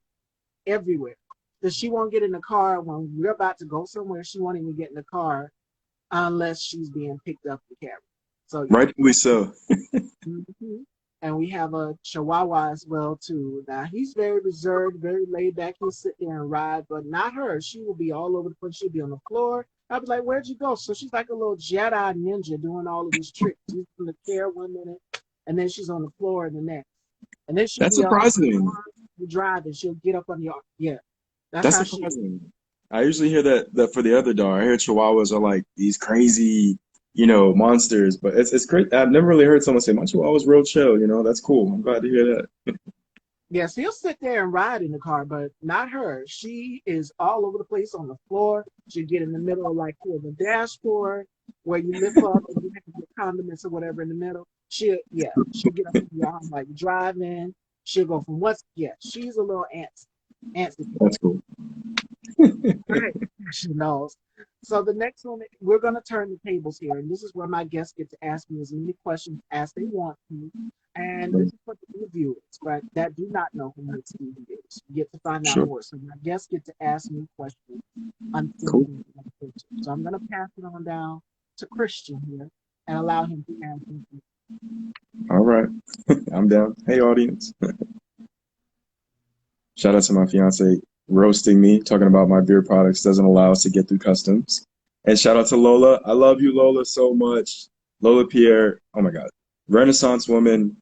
everywhere. That she won't get in the car when we're about to go somewhere. She won't even get in the car unless she's being picked up and carried. So yeah. Rightfully so. Mhm. And we have a Chihuahua as well too. Now he's very reserved, very laid back. He'll sit there and ride, but not her. She will be all over the place. She'll be on the floor. I'll be like, "Where'd you go?" So she's like a little Jedi ninja doing all of these tricks. She's in the chair 1 minute, and then she's on the floor in the next. And then she'll That's be up in the surprising. car, you drive, and she'll get up on your yeah. That's That's how she. surprising. I usually hear that for the other dog. I hear Chihuahuas are like these crazy, monsters. But it's great. I've never really heard someone say my Chihuahua's real chill. That's cool. I'm glad to hear that. Yes, he'll sit there and ride in the car, but not her. She is all over the place on the floor. She'll get in the middle, like for the dashboard, where you lift up and you have your condiments or whatever in the middle. She'll get up in the arm like driving. She'll go from she's a little antsy. That's cool. Right. She knows. So the next one, we're going to turn the tables here, and this is where my guests get to ask me as many questions as they want to. And this is for the new viewers, right, that do not know who Miss Stevie is. You get to find out Sure. more. So my guests get to ask me questions Cool. unfiltered. So I'm going to pass it on down to Christian here and allow him to ask me. All right. I'm down. Hey, audience. Shout out to my fiance roasting me, talking about my beer products doesn't allow us to get through customs. And shout out to Lola. I love you, Lola, so much. Lola Pierre, oh my God. Renaissance woman,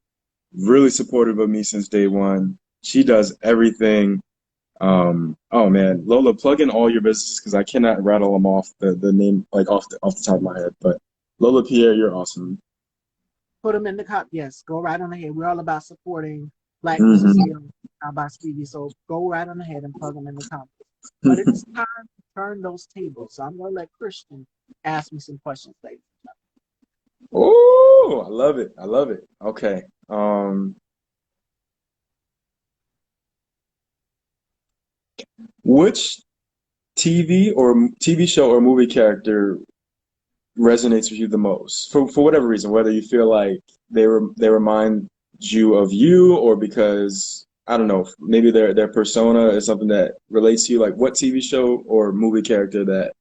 really supportive of me since day one. She does everything. Oh man, Lola, plug in all your businesses because I cannot rattle them off the name like off the top of my head. But Lola Pierre, you're awesome. Put them in the cup. Yes, go right on ahead. We're all about supporting Black businesses Hmm. here by Stevie. So go right on ahead and plug them in the comments. But it is time to turn those tables. So I'm going to let Christian ask me some questions later. Oh, I love it. I love it. Okay. Which TV show or movie character resonates with you the most for whatever reason, whether you feel like they remind you of you, or because I don't know, maybe their persona is something that relates to you. Like what TV show or movie character that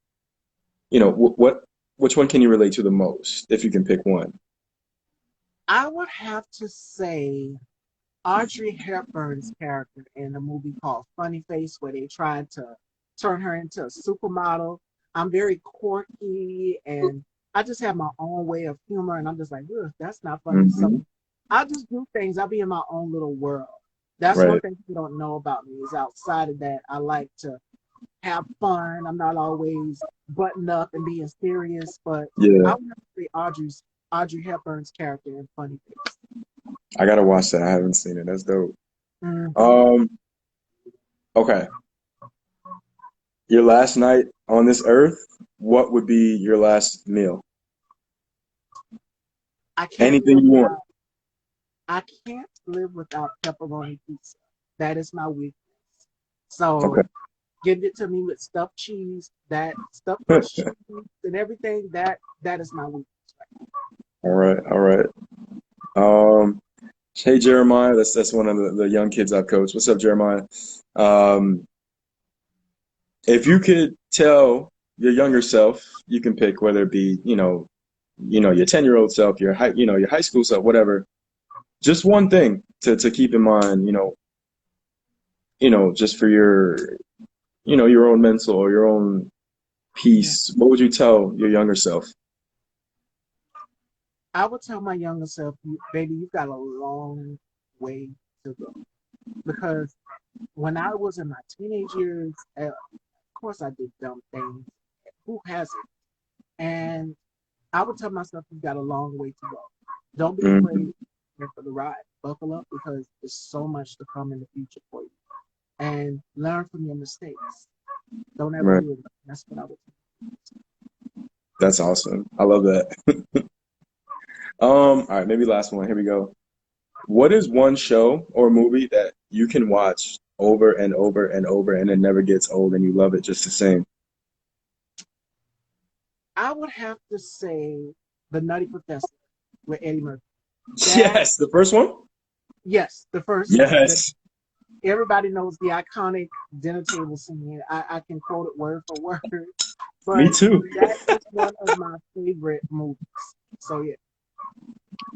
what which one can you relate to the most if you can pick one? I would have to say Audrey Hepburn's character in a movie called Funny Face, where they tried to turn her into a supermodel. I'm very quirky and I just have my own way of humor, and I'm just like, ugh, that's not funny. So Hmm. I just do things. I'll be in my own little world. That's one Right. thing people don't know about me is outside of that, I like to have fun. I'm not always buttoned up and being serious, but I Yeah, would have to say Audrey Hepburn's character in Funny Face. I gotta watch that. I haven't seen it. That's dope. Hmm. Um, okay. Your last night on this earth, what would be your last meal? I can't Anything live you want. without I can't live without pepperoni pizza. That is my weakness. Okay. So give it to me with stuffed cheese, that stuffed crust cheese and everything. That is my weakness. All right, all right. Um, hey Jeremiah, that's one of the young kids I've coached. What's up, Jeremiah? Um, if you could tell your younger self, you can pick whether it be, your 10-year-old self, your high school self, whatever. Just one thing to keep in mind, just for your own mental or your own Yeah. peace. What would you tell your younger self? I would tell my younger self, baby, you've got a long way to go. Because when I was in my teenage years, of course I did dumb things. Who hasn't? And I would tell myself you've got a long way to go. Don't be Hmm. afraid for the ride. Buckle up because there's so much to come in the future for you. And learn from your mistakes. Don't ever Right. do it. That's what I would That's awesome. I love that. All right, maybe last one. Here we go. What is one show or movie that you can watch over and over and over and it never gets old and you love it just the same? I would have to say The Nutty Professor with Eddie Murphy. That Yes, the first one? yes, the first one. That Yes. everybody knows the iconic dinner table scene. I can quote it word for word. Me But too. that is one of my favorite movies. So yeah.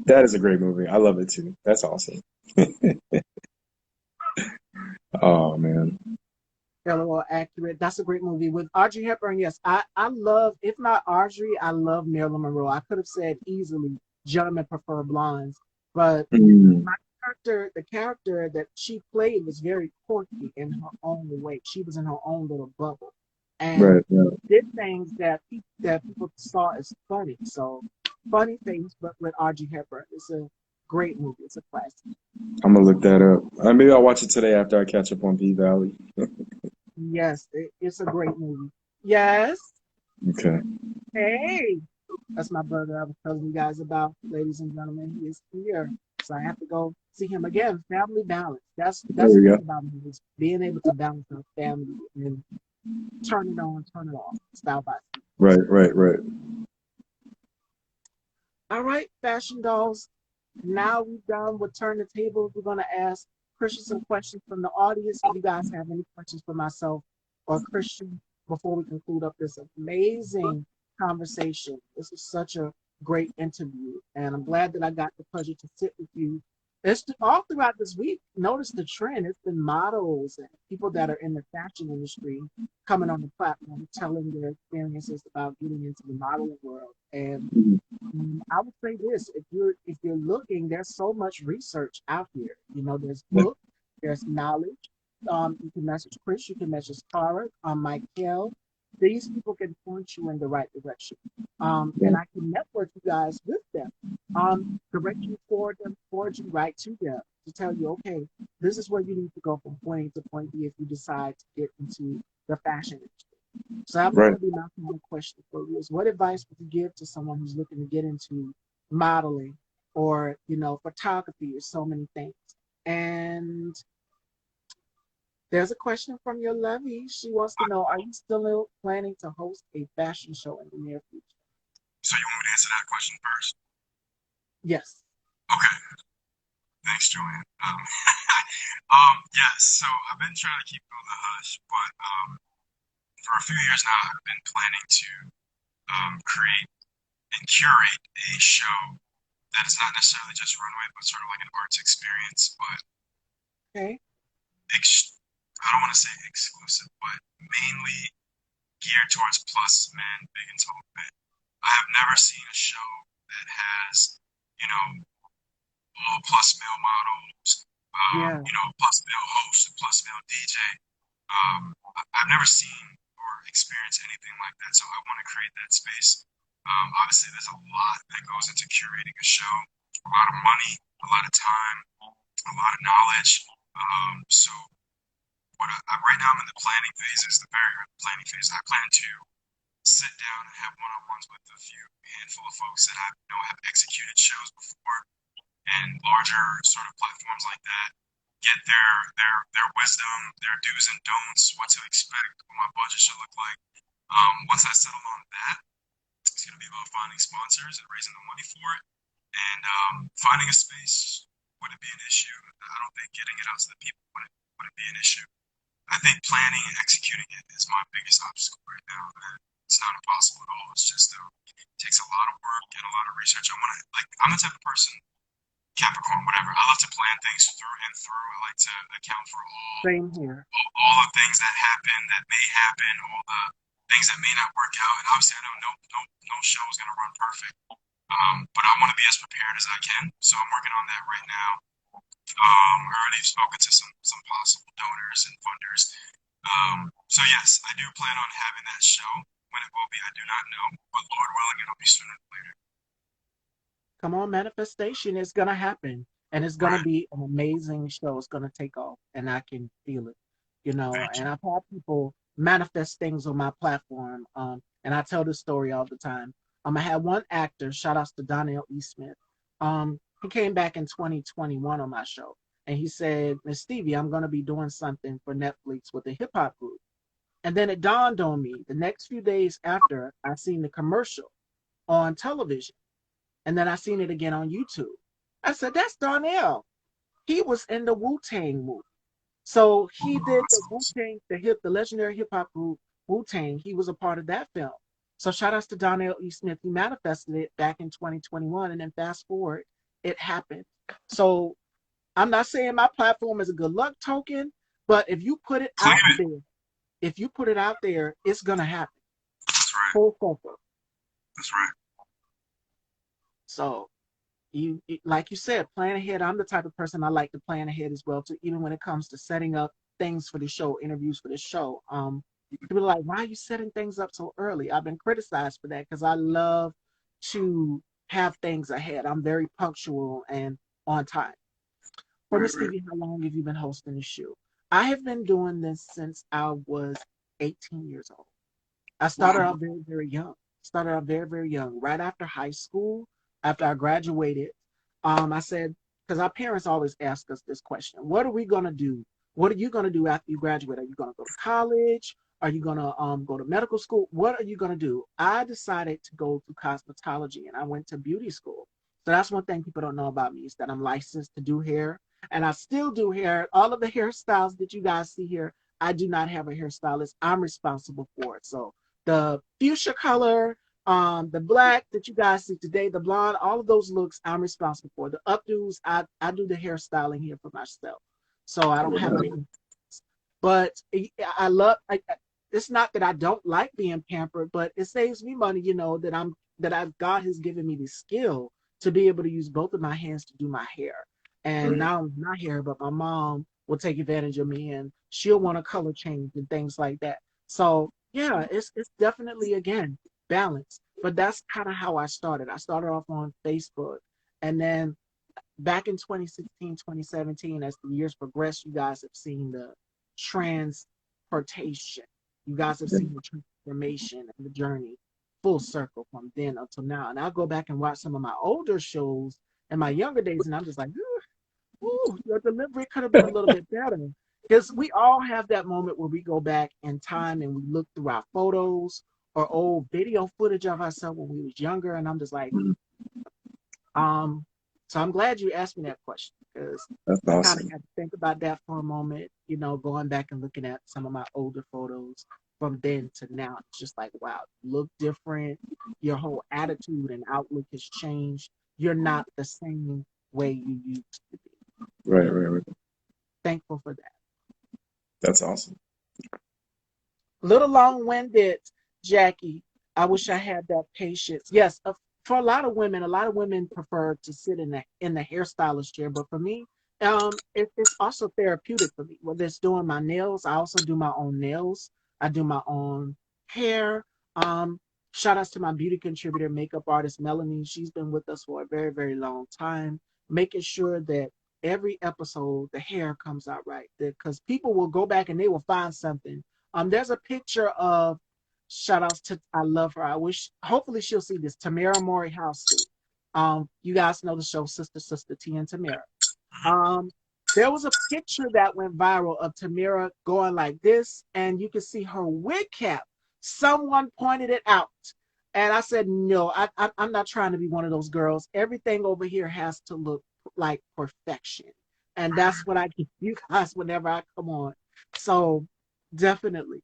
That is a great movie. I love it too. That's awesome. Oh man. LOL accurate. That's a great movie with Audrey Hepburn. Yes, I love. If not Audrey, I love Marilyn Monroe. I could have said easily, gentlemen prefer blondes, but Mm, my the character that she played was very quirky in her own way. She was in her own little bubble, and right, right. did things that people saw as funny. So, Funny Things, but with Audrey Hepburn. It's a great movie. It's a classic. I'm gonna look that up. Maybe I'll watch it today after I catch up on P Valley. Yes, it's a great movie. Yes. Okay. Hey, that's my brother I was telling you guys about, ladies and gentlemen. He is here. So I have to go see him again. Family balance. There That's the we thing go. about me is being able to balance our family and turn it on, turn it off, style by style. Right, right, right. All right, fashion dolls. Now we've done with turn the tables. We're gonna ask Christian some questions from the audience. If you guys have any questions for myself or Christian before we conclude up this amazing conversation. This is such a great interview, and I'm glad that I got the pleasure to sit with you. It's all throughout this week. Notice the trend. It's been models and people that are in the fashion industry coming on the platform, telling their experiences about getting into the modeling world. And Mhm. I would say this: if you're looking, there's so much research out here. There's Yeah, books, there's knowledge. You can message Chris, you can message Tara, Michael. These people can point you in the right direction, and yeah. I can network you guys with them. Direct you forward you right to them to tell you, okay, this is where you need to go from point A to point B if you decide to get into the fashion industry. So that was going Right. to be my final question for you: is what advice would you give to someone who's looking to get into modeling or photography or so many things? And There's a question from your lovey. She wants to know, are you still planning to host a fashion show in the near future? So you want me to answer that question first? Yes. Okay. Thanks, Joanne. Yes. So I've been trying to keep it on the hush, but for a few years now, I've been planning to create and curate a show that is not necessarily just runway, but sort of like an arts experience, but Okay. I don't want to say exclusive, but mainly geared towards plus men, big and tall men. I have never seen a show that has, you know, all plus male models, Yeah. plus male host and plus male DJ. I've never seen or experienced anything like that, so I want to create that space. Obviously, there's a lot that goes into curating a show, a lot of money, a lot of time, a lot of knowledge. So right now I'm in the planning phases, the very early planning phase. I plan to sit down and have one-on-ones with a few handful of folks that I know have executed shows before and larger sort of platforms like that. Get their wisdom, their do's and don'ts, what to expect, what my budget should look like. Once I settle on that, it's going to be about finding sponsors and raising the money for it, and finding a space wouldn't be an issue. I don't think getting it out to the people wouldn't be an issue. I think planning and executing it is my biggest obstacle right now. And it's not impossible at all. It's just it takes a lot of work and a lot of research. I'm the type of person, Capricorn, whatever. I love to plan things through and through. I like to account for Same here. all the things that happen, that may happen, all the things that may not work out. And obviously, I know no show is going to run perfect. But I want to be as prepared as I can. So I'm working on that right now. I already spoken to some possible donors and funders. So yes, I do plan on having that show. When it will be, I do not know, but Lord willing, it'll be sooner than later. Come on, manifestation is gonna happen, and it's gonna Right. be an amazing show. It's gonna take off, and I can feel it. You know, Thank you. and I've had people manifest things on my platform. And I tell this story all the time. I had one actor, shout outs to Donnell E. Smith. He came back in 2021 on my show, and he said, Miss Stevie, I'm gonna be doing something for Netflix with a hip hop group. And then it dawned on me the next few days after I seen the commercial on television. And then I seen it again on YouTube. I said, that's Darnell. He was in the Wu-Tang movie. So he did the Wu-Tang, the legendary hip hop group Wu-Tang. He was a part of that film. So shout outs to Donnell E. Smith. He manifested it back in 2021. And then fast forward, it happened. So I'm not saying my platform is a good luck token, but if you put it out there, it's gonna happen. That's right. Full circle. That's right. So like you said, plan ahead. I'm the type of person I like to plan ahead as well too, even when it comes to setting up things for the show, interviews for the show. People are like, why are you setting things up so early? I've been criticized for that because I love to have things ahead. I'm very punctual and on time. For Right, Miss right. Stevie, how long have you been hosting the show? I have been doing this since I was 18 years old. I started Wow. out very, very young. Started out very, very young. Right after high school, after I graduated, I said, because our parents always ask us this question: what are we gonna do? What are you gonna do after you graduate? Are you gonna go to college? Are you gonna go to medical school? What are you gonna do? I decided to go to cosmetology, and I went to beauty school. So that's one thing people don't know about me is that I'm licensed to do hair, and I still do hair. All of the hairstyles that you guys see here, I do not have a hairstylist. I'm responsible for it. So the fuchsia color, the black that you guys see today, the blonde, all of those looks I'm responsible for. The updos, I do the hairstyling here for myself. So I don't have a hair. But I love it's not that I don't like being pampered, but it saves me money, that God has given me the skill to be able to use both of my hands to do my hair. And Right. not only my hair, but my mom will take advantage of me and she'll want a color change and things like that. So yeah, it's definitely again balance. But that's kind of how I started. I started off on Facebook, and then back in 2016, 2017, as the years progressed, you guys have seen the transportation. You guys have seen the transformation and the journey full circle from then until now. And I'll go back and watch some of my older shows in my younger days, and I'm just like, ooh, your delivery could have been a little bit better. Because we all have that moment where we go back in time and we look through our photos or old video footage of ourselves when we was younger, and I'm just like, Mhm. um, so I'm glad you asked me that question because That's I kind of awesome. had to think about that for a moment, going back and looking at some of my older photos from then to now. It's just like, wow, you look different. Your whole attitude and outlook has changed. You're not the same way you used to be. Right, right, right. Thankful for that. That's awesome. Little long-winded, Jackie. I wish I had that patience. Yes, for a lot of women prefer to sit in the hairstylist chair, but for me, it's also therapeutic for me. Whether it's doing my nails, I also do my own nails. I do my own hair. Um, Shout outs to my beauty contributor, makeup artist Melanie. She's been with us for a very, very long time, making sure that every episode the hair comes out right. Because people will go back and they will find something. There's a picture of shout outs to I love her. I wish hopefully she'll see this. Tamara Mori House. You guys know the show Sister Sister T and Tamara. Um, there was a picture that went viral of Tamara going like this, and you can see her wig cap. Someone pointed it out. And I said, no, I'm not trying to be one of those girls. Everything over here has to look like perfection. And that's what I give you guys whenever I come on. So definitely.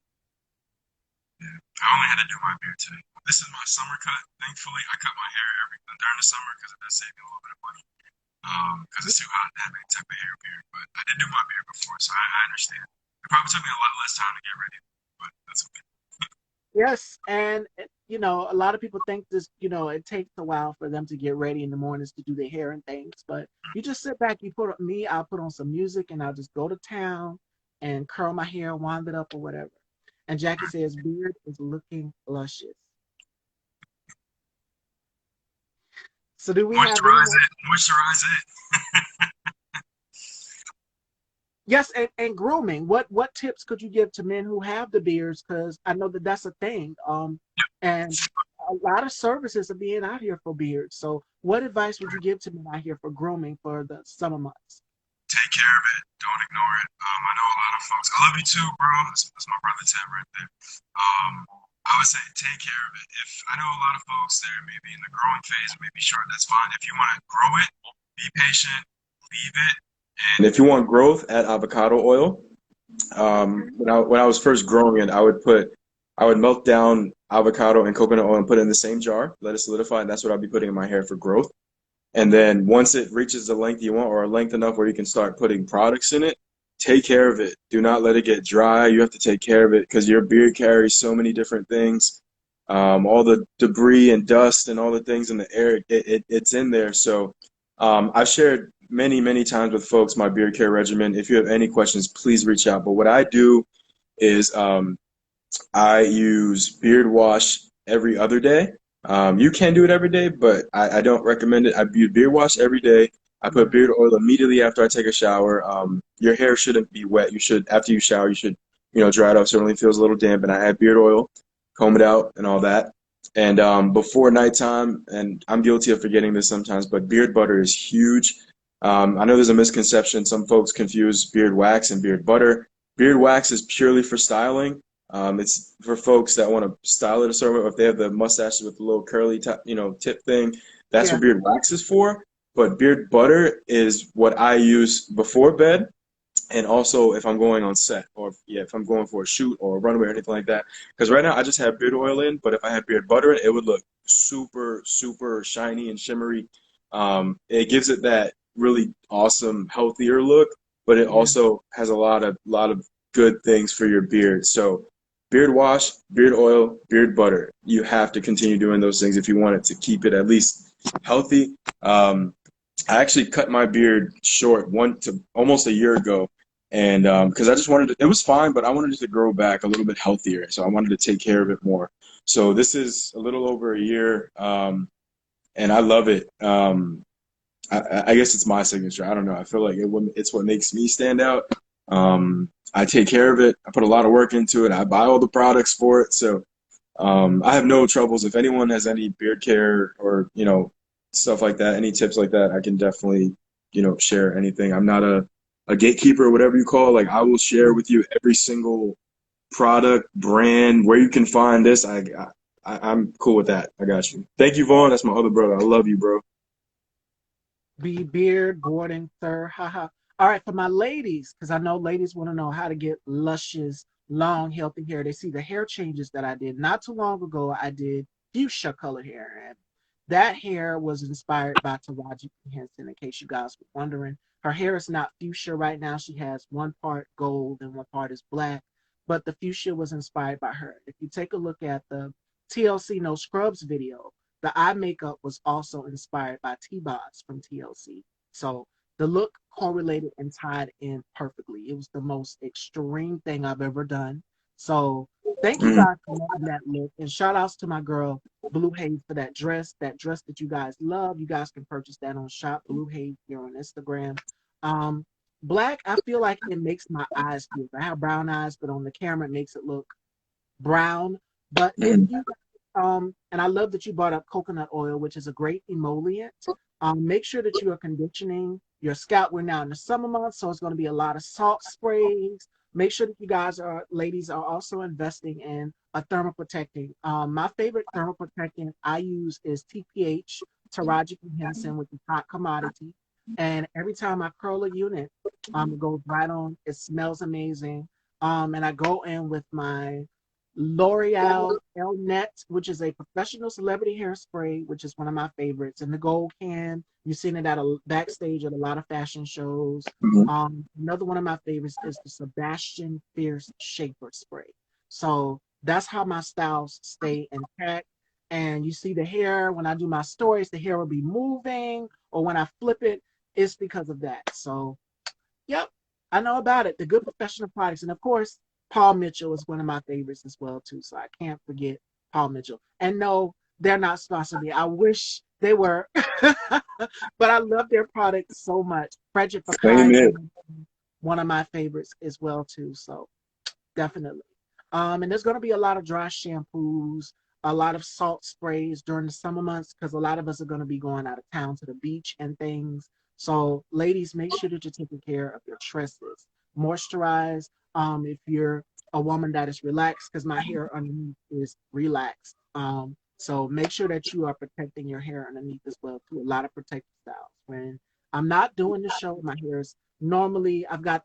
I only had to do my beard today. This is my summer cut. Thankfully, I cut my hair during the summer because it does save me a little bit of money. Because it's too hot to have any type of hair beard. But I did do my beard before, so I understand. It probably took me a lot less time to get ready, but that's okay. Yes, and a lot of people think this, it takes a while for them to get ready in the mornings to do their hair and things, but you just sit back, I'll put on some music and I'll just go to town and curl my hair, wind it up or whatever. And Jackie says beard is looking luscious. So do we have any Moisturize more? it. Moisturize it. Yes, and grooming. What tips could you give to men who have the beards? Because I know that that's a thing. And a lot of services are being out here for beards. So, what advice would you give to men out here for grooming for the summer months? Take care of it. Don't ignore it. I know a lot of folks. I love you too, bro. That's my brother Tim right there. I would say take care of it. If I know a lot of folks there may be in the growing phase, maybe short, that's fine. If you want to grow it, be patient, leave it. And if you want growth, add avocado oil. When I was first growing it, I would melt down avocado and coconut oil and put it in the same jar, let it solidify, and that's what I'll be putting in my hair for growth. And then once it reaches the length you want or a length enough where you can start putting products in it, take care of it. Do not let it get dry. You have to take care of it because your beard carries so many different things. All the debris and dust and all the things in the air, it's in there. So I've shared many, many times with folks my beard care regimen. If you have any questions, please reach out. But what I do is I use beard wash every other day. You can do it every day, but I don't recommend it. I use beard wash every day. I put beard oil immediately after I take a shower. Your hair shouldn't be wet. After you shower, you should, dry it off so it only feels a little damp. And I add beard oil, comb it out, and all that. And before nighttime, and I'm guilty of forgetting this sometimes, but beard butter is huge. I know there's a misconception. Some folks confuse beard wax and beard butter. Beard wax is purely for styling. It's for folks that want to style it a certain way. If they have the mustaches with the little curly, tip thing, that's Yeah. what beard wax is for. But beard butter is what I use before bed, and also if I'm going on set, or if I'm going for a shoot or a runway or anything like that. Because right now I just have beard oil in, but if I had beard butter in, it would look super, super shiny and shimmery. It gives it that really awesome, healthier look, but it Yeah. also has a lot of good things for your beard. So beard wash, beard oil, beard butter. You have to continue doing those things if you want it to keep it at least healthy. I actually cut my beard short almost a year ago, and because I just it was fine, but I wanted it to grow back a little bit healthier, so I wanted to take care of it more. So this is a little over a year, and I love it. I guess it's my signature. I don't know. I feel like it's what makes me stand out. I take care of it. I put a lot of work into it. I buy all the products for it. So I have no troubles. If anyone has any beard care or, stuff like that, any tips like that, I can definitely, share anything. I'm not a gatekeeper or whatever you call. Like I will share with you every single product, brand, where you can find this. I'm cool with that. I got you. Thank you, Vaughn. That's my other brother. I love you, bro. Be beard, boarding, sir. Haha. All right, for my ladies, because I know ladies want to know how to get luscious, long, healthy hair. They see the hair changes that I did. Not too long ago, I did fuchsia colored hair. And that hair was inspired by Taraji P. Henson, in case you guys were wondering. Her hair is not fuchsia right now. She has one part gold and one part is black. But the fuchsia was inspired by her. If you take a look at the TLC No Scrubs video, the eye makeup was also inspired by T-Boz from TLC. So the look correlated and tied in perfectly. It was the most extreme thing I've ever done. So thank you Mm, guys for loving that look. And shout outs to my girl Blue Haze for that dress. That dress that you guys love. You guys can purchase that on Shop Blue Haze here on Instagram. Um, Black, I feel like it makes my eyes feel. I have brown eyes, but on the camera it makes it look brown. But if mm, you and I love that you brought up coconut oil, which is a great emollient. Make sure that you are conditioning your scalp. We're now in the summer months, so it's going to be a lot of salt sprays. Make sure that you guys are, ladies, are also investing in a thermoprotecting. My favorite thermoprotectant I use is TPH, Taraji P. Henson, which is hot commodity. And every time I curl a unit, it goes right on. It smells amazing. And I go in with my L'Oreal El Net, which is a professional celebrity hairspray, which is one of my favorites. In the gold can, you've seen it at a backstage at a lot of fashion shows. mm, Another one of my favorites is the Sebastian Fierce Shaper Spray. So that's how my styles stay intact. And you see the hair when I do my stories, the hair will be moving, or when I flip it, it's because of that. So yep, I know about it. The good professional products, and of course, Paul Mitchell is one of my favorites as well too. So I can't forget Paul Mitchell. And no, they're not sponsoring me. I wish they were, but I love their products so much. Frederick same Fekkai, here. one of my favorites as well too. So definitely. And there's going to be a lot of dry shampoos, a lot of salt sprays during the summer months because a lot of us are going to be going out of town to the beach and things. So, ladies, make sure that you're taking care of your tresses. Moisturize. If you're a woman that is relaxed, because my hair underneath is relaxed. So make sure that you are protecting your hair underneath as well too. A lot of protective styles. When I'm not doing the show, my hair is normally I've got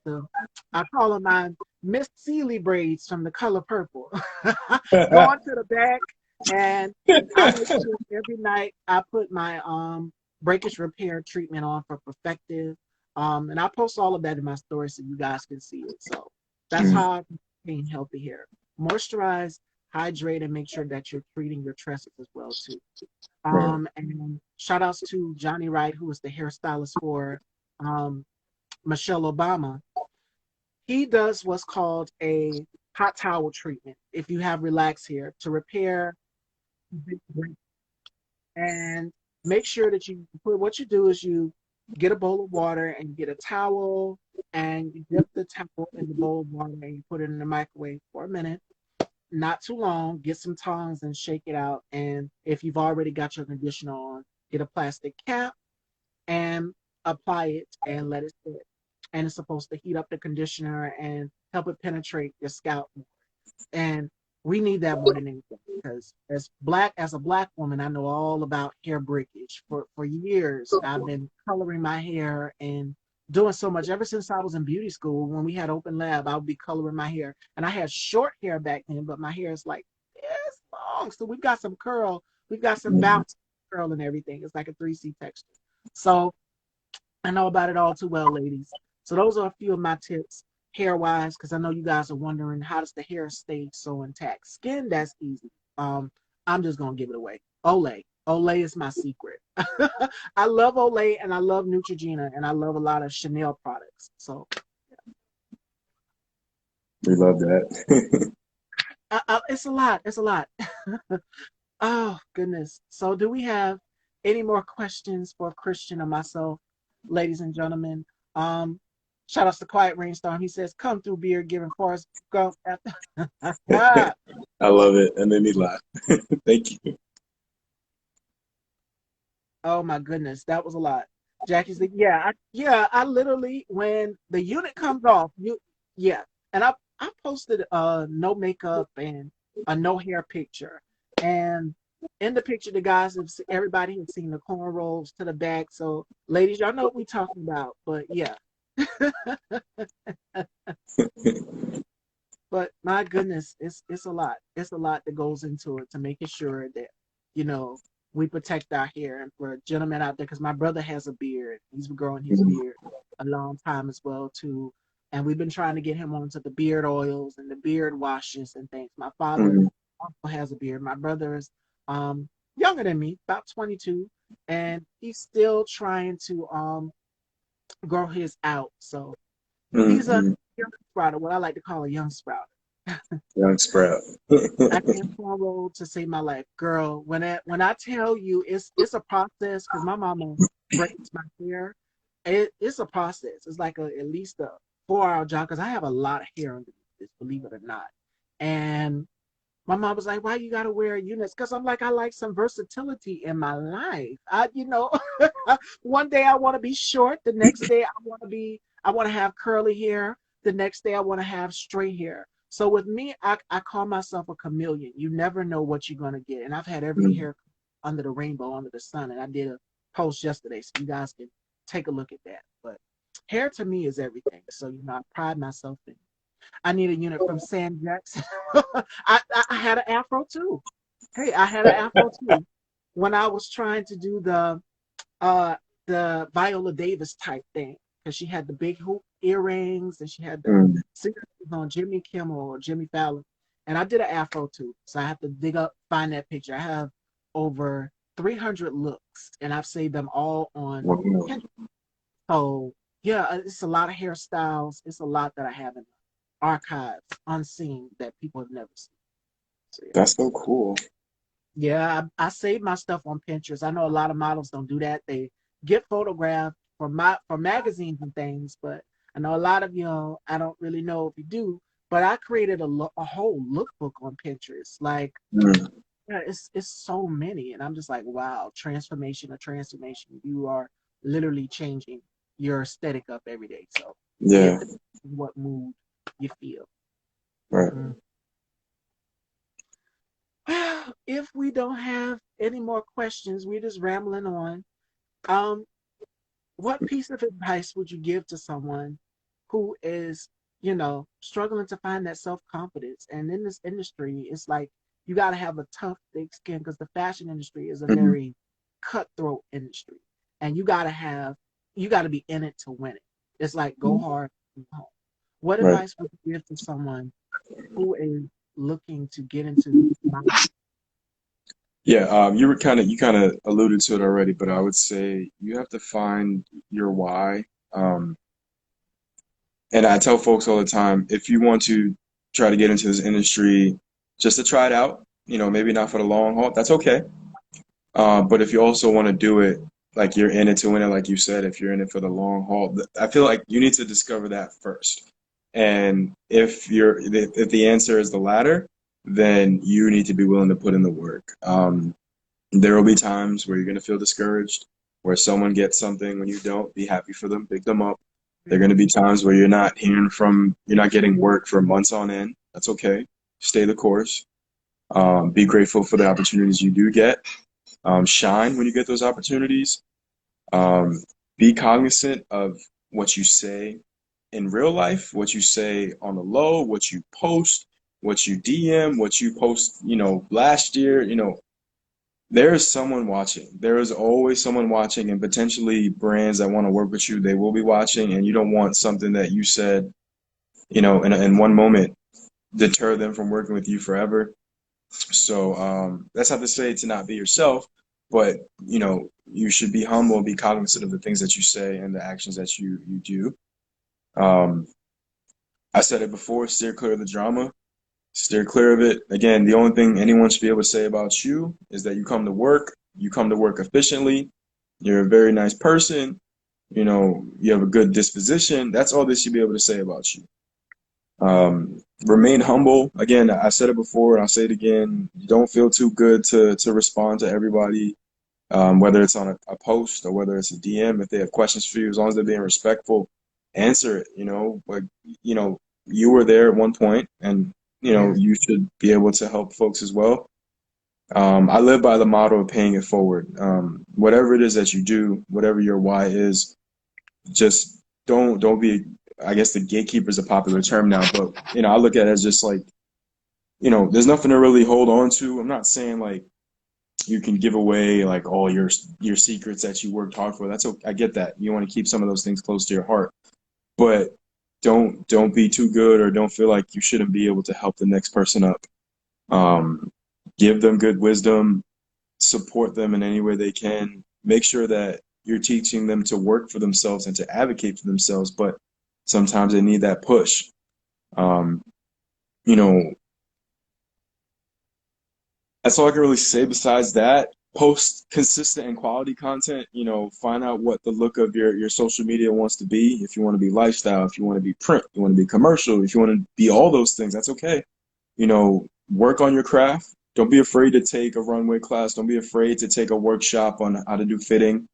I call them my Miss Seeley braids from The Color Purple. Going to the back, and I make sure every night I put my breakage repair treatment on for Perfective. And I post all of that in my story so you guys can see it. So that's Mm, how I maintain healthy hair. Moisturize, hydrate, and make sure that you're treating your tresses as well too. right. And shout outs to Johnny Wright, who was the hairstylist for um, Michelle Obama. He does what's called a hot towel treatment if you have relaxed hair to repair and make sure that you put what you do is you get a bowl of water and you get a towel and you dip the towel in the bowl of water and you put it in the microwave for a minute, not too long. Get some tongs and shake it out. And if you've already got your conditioner on, get a plastic cap and apply it and let it sit. And it's supposed to heat up the conditioner and help it penetrate your scalp. And we need that more than anything because as a black woman, I know all about hair breakage. For years, I've been coloring my hair and doing so much. Ever since I was in beauty school, when we had open lab, I would be coloring my hair. And I had short hair back then, but my hair is like this long. So we've got some curl, we've got some Mm, bounce curl and everything. It's like a 3C texture. So I know about it all too well, ladies. So those are a few of my tips hair wise, because I know you guys are wondering how does the hair stay so intact. Skin, that's easy. I'm just gonna give it away. Olay. Olay is my secret. I love Olay and I love Neutrogena and I love a lot of Chanel products. So we love that. it's a lot. It's a lot. Oh goodness. So do we have any more questions for Christian or myself, ladies and gentlemen? Shout outs to Quiet Rainstorm. He says, "Come through, beer, giving Forrest Gump." I love it. That made me laugh. Thank you. Oh my goodness, that was a lot. Jackie's the I literally when the unit comes off, yeah. And I posted no makeup and a no hair picture. And in the picture the guys everybody had seen the cornrows to the back. So ladies, y'all know what we talking about. But yeah. But my goodness, it's a lot. It's a lot that goes into it to making sure that, you know, we protect our hair. And for gentlemen out there, because my brother has a beard. He's been growing his beard a long time as well too. And we've been trying to get him onto the beard oils and the beard washes and things. My father Mhm. also has a beard. My brother is younger than me, about 22, and he's still trying to grow his out. So he's a Mhm. young sprouter, what I like to call a young sprouter. Young sprout. I can't road to save my life, girl. When I tell you it's a process because my mama braids my hair. It's a process. It's like at least a 4 hour job because I have a lot of hair underneath this, believe it or not. And my mom was like, "Why you gotta wear units?" Because I'm like, I like some versatility in my life. One day I want to be short. The next day I want to have curly hair. The next day I want to have straight hair. So with me, I call myself a chameleon. You never know what you're gonna get. And I've had every Mhm. hair under the rainbow, under the sun. And I did a post yesterday, so you guys can take a look at that. But hair to me is everything. So I pride myself in. I need a unit from Sam Jackson. I had an afro too. Hey, I had an afro too when I was trying to do uh the Viola Davis type thing because she had the big hoop earrings and she had the Mhm. singers on Jimmy Kimmel or Jimmy Fallon, and I did an afro too. So I have to find that picture. I have over 300 looks, and I've saved them all on Wow. Pinterest. So yeah, it's a lot of hairstyles. It's a lot that I have in archives, unseen that people have never seen. So yeah. That's so cool. Yeah, I save my stuff on Pinterest. I know a lot of models don't do that. They get photographed for magazines and things, but I know a lot of I don't really know if you do, but I created a whole lookbook on Pinterest. Like, Mhm. yeah, it's so many, and I'm just like, wow, transformation, a transformation. You are literally changing your aesthetic up every day. So it Yeah. depends on what mood you feel. Right. Mm. Well, if we don't have any more questions, we're just rambling on. Um, what piece of advice would you give to someone who is, struggling to find that self-confidence? And in this industry, it's like you got to have a tough, thick skin because the fashion industry is a Mhm. very cutthroat industry, and you got to be in it to win it. It's like go hard, go home. What Right. advice would you give to someone who is looking to get into modeling? Yeah, you kind of alluded to it already, but I would say you have to find your why. Um, and I tell folks all the time, if you want to try to get into this industry just to try it out, maybe not for the long haul, that's okay. But if you also want to do it, like you're in it to win it, like you said, if you're in it for the long haul, I feel like you need to discover that first. And if the answer is the latter, then you need to be willing to put in the work. There will be times where you're going to feel discouraged, where someone gets something when you don't. Be happy for them, pick them up. There are going to be times where you're not getting work for months on end. That's okay. Stay the course. Be grateful for the opportunities you do get. Shine when you get those opportunities. Um, be cognizant of what you say in real life, what you say on the low, what you post, what you DM, what you post, last year, there is someone watching. There is always someone watching, and potentially brands that want to work with you, they will be watching, and you don't want something that you said, in one moment deter them from working with you forever. So that's not to say to not be yourself, but you should be humble and be cognizant of the things that you say and the actions that you do. Um, I said it before, steer clear of the drama, steer clear of it. Again, the only thing anyone should be able to say about you is that you come to work efficiently, you're a very nice person, you have a good disposition. That's all they should be able to say about you. Remain humble. Again, I said it before and I'll say it again. You don't feel too good to respond to everybody. whether it's on a post or whether it's a DM. If they have questions for you, as long as they're being respectful, answer it. Like you were there at one point, and you should be able to help folks as well. I live by the motto of paying it forward. Whatever it is that you do, whatever your why is, just don't be. I guess the gatekeeper is a popular term now, but I look at it as just like there's nothing to really hold on to. I'm not saying like you can give away like all your secrets that you worked hard for. That's okay. I get that. You want to keep some of those things close to your heart, but don't be too good or don't feel like you shouldn't be able to help the next person up. Give them good wisdom, support them in any way they can. Make sure that you're teaching them to work for themselves and to advocate for themselves, but sometimes they need that push. That's all I can really say besides that. Post consistent and quality content, find out what the look of your social media wants to be. If you want to be lifestyle, if you want to be print, you want to be commercial, if you want to be all those things, that's okay. Work on your craft. Don't be afraid to take a runway class. Don't be afraid to take a workshop on how to do fitting.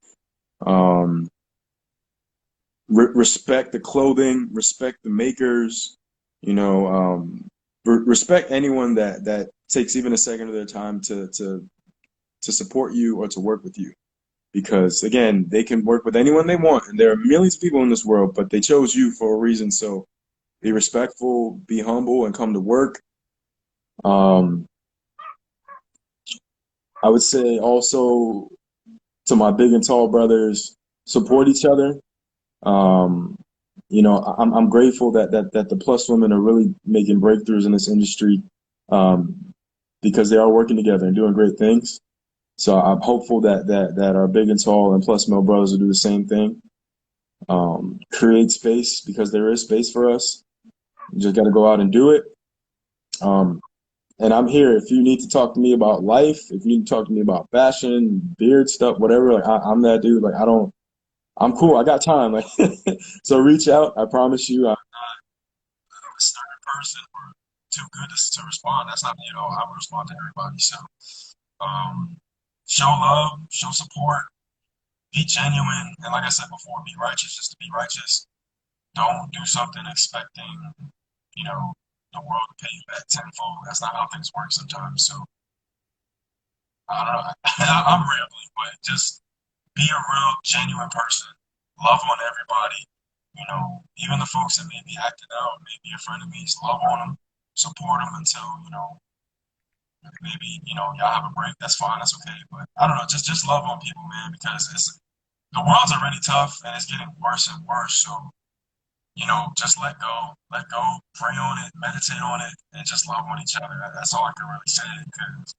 Respect the clothing, respect the makers, respect anyone that takes even a second of their time to support you or to work with you. Because again, they can work with anyone they want, and there are millions of people in this world, but they chose you for a reason. So be respectful, be humble, and come to work. I would say also to my big and tall brothers, support each other. I'm grateful that the plus women are really making breakthroughs in this industry, because they are working together and doing great things. So I'm hopeful that our big and tall and plus male brothers will do the same thing. Create space, because there is space for us. You just got to go out and do it. And I'm here. If you need to talk to me about life, if you need to talk to me about fashion, beard stuff, whatever, like I'm that dude. Like I'm cool. I got time. Like, so reach out. I promise you, I'm not a stern person or too good to respond. That's not, I would respond to everybody. So, show love, show support, be genuine, and like I said before, be righteous just to be righteous. Don't do something expecting, the world to pay you back tenfold. That's not how things work sometimes. So, I don't know. I'm rambling, but just be a real, genuine person. Love on everybody. Even the folks that may be acting out, may be your frenemies, love on them, support them until, maybe, y'all have a break. That's fine. That's okay. But I don't know. Just love on people, man, because the world's already tough and it's getting worse and worse. So, just let go, pray on it, meditate on it, and just love on each other. That's all I can really say, because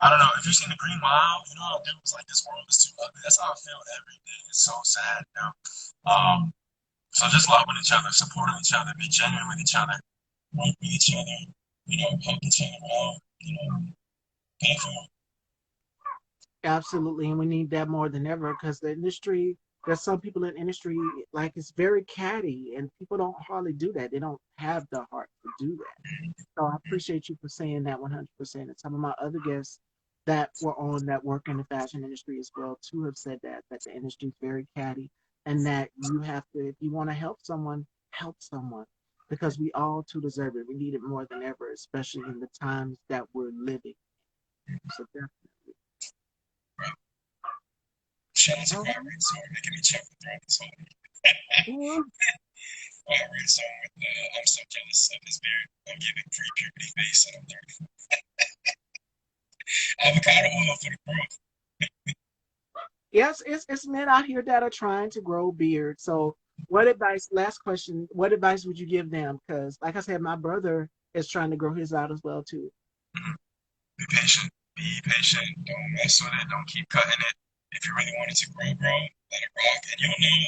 I don't know if you've seen the Green Mile. It was like this world is too ugly. That's how I feel every day. It's so sad. So just loving each other, supporting each other, be genuine with each other, work with each other, help each other out, pay for it. Absolutely, and we need that more than ever because the industry. There's some people in the industry like it's very catty, and people don't hardly do that. They don't have the heart to do that. So I appreciate you for saying that 100%. And some of my other guests that were on that work in the fashion industry as well too have said that the industry is very catty, and that you have to, if you want to help someone, because we all too deserve it. We need it more than ever, especially in the times that we're living. So definitely. Shout out to Marilyn Monroe making me chuckle throughout this whole Oh, Marilyn song with I'm so jealous of his beard. I'm giving pre-puberty face and I'm 30. Avocado oil for the growth. yes, it's men out here that are trying to grow beard. So, what advice? Last question. What advice would you give them? Because, like I said, my brother is trying to grow his out as well too. Be patient. Be patient. Don't mess with it. Don't keep cutting it. If you really want it to grow, let it rock. And you'll know,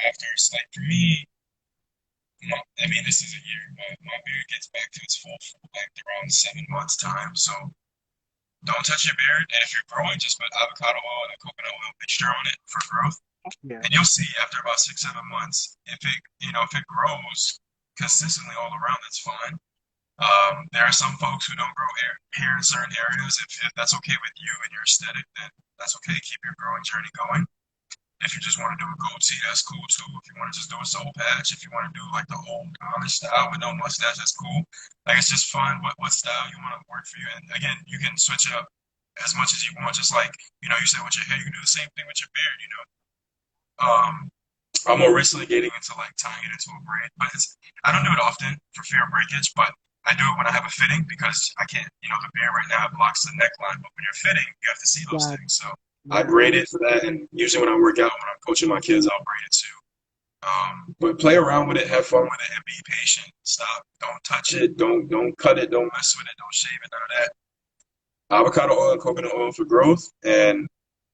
after it's like for me, this is a year. My beard gets back to its full length around 7 months time. So don't touch your beard. And if you're growing, just put avocado oil and coconut oil mixture on it for growth. Yeah. And you'll see after about 6, 7 months, if it grows consistently all around, that's fine. There are some folks who don't grow hair in certain areas. If that's okay with you and your aesthetic, then that's okay. Keep your growing journey going. If you just want to do a goatee, that's cool too. If you want to just do a soul patch, if you want to do like the old Amish style with no mustache, that's cool. Like it's just fun what style you want to work for you. And again, you can switch it up as much as you want. Just like, you said with your hair, you can do the same thing with your beard. I'm more recently getting into like tying it into a braid, but I don't do it often for fear of breakage, but I do it when I have a fitting because I can't, the beard right now blocks the neckline, but when you're fitting, you have to see those Right. things. So I braid it for that, and usually when I work out, when I'm coaching my kids, I'll braid it too. But play around with it, have fun with it, and be patient. Stop. Don't touch it. Don't cut it. Don't mess with it. Don't shave it. None of that. Avocado oil and coconut oil for growth. And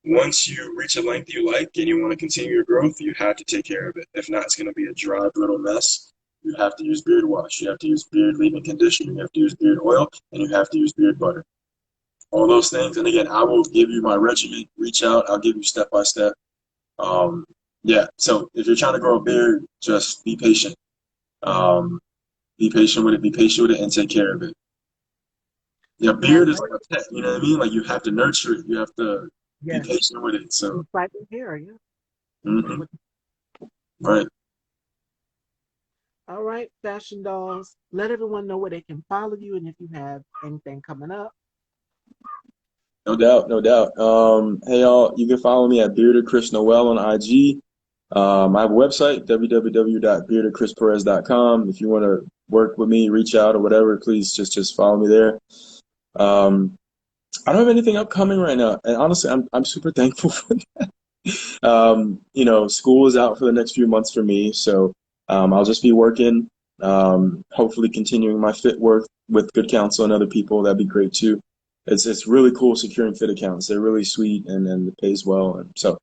once you reach a length you like and you want to continue your growth, you have to take care of it. If not, it's going to be a dry, brittle mess. You have to use beard wash. You have to use beard leave-in conditioner. You have to use beard oil, and you have to use beard butter. All those things. And again, I will give you my regimen. Reach out. I'll give you step by step. Yeah. So if you're trying to grow a beard, just be patient. Be patient with it. Be patient with it, and take care of it. Yeah, beard is like a pet. You know what I mean? Like you have to nurture it. You have to be patient with it. So. Right here, yeah. Mm-hmm. Right. All right, fashion dolls. Let everyone know where they can follow you and if you have anything coming up. No doubt, no doubt. Hey y'all, you can follow me at beardedchrisnoel on IG. I have a website, www.beardedchrisperez.com. If you want to work with me, reach out or whatever, please just follow me there. I don't have anything upcoming right now, and honestly, I'm super thankful for that. School is out for the next few months for me, so I'll just be working. Hopefully, continuing my fit work with good counsel and other people. That'd be great too. It's really cool securing fit accounts. They're really sweet and it pays well, and so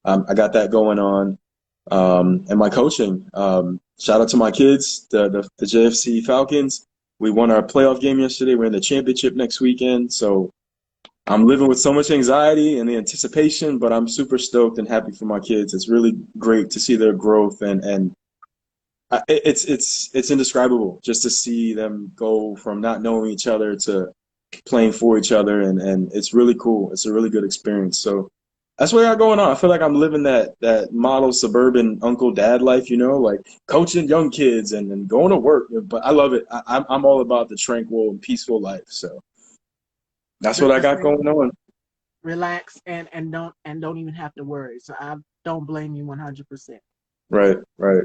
I got that going on. And my coaching. Shout out to my kids, the JFC Falcons. We won our playoff game yesterday. We're in the championship next weekend, so I'm living with so much anxiety and the anticipation, but I'm super stoked and happy for my kids. It's really great to see their growth and it's indescribable just to see them go from not knowing each other to playing for each other and it's really cool. It's a really good experience. So that's what I got going on. I feel like I'm living that model suburban uncle dad life, like coaching young kids and going to work. But I love it. I'm all about the tranquil and peaceful life. So that's what I got going on. Relax and don't even have to worry. So I don't blame you 100%. Right, right.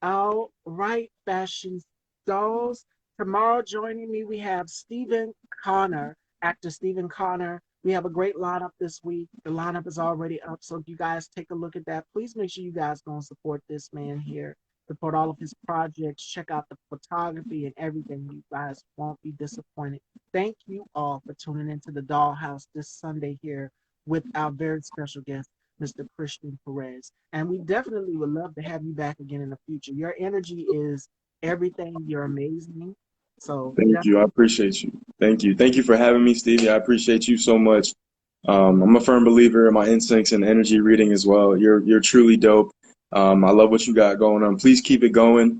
All right, fashion dolls. Tomorrow joining me, we have Stephen Connor, actor Stephen Connor. We have a great lineup this week. The lineup is already up, so if you guys take a look at that, please make sure you guys go and support this man here. Support all of his projects. Check out the photography and everything. You guys won't be disappointed. Thank you all for tuning into the Dollhouse this Sunday here with our very special guest, Mr. Christian Perez. And we definitely would love to have you back again in the future. Your energy is everything. You're amazing. So Thank you. I appreciate you. Thank you. Thank you for having me, Stevie. I appreciate you so much. I'm a firm believer in my instincts and energy reading as well. You're truly dope. I love what you got going on. Please keep it going.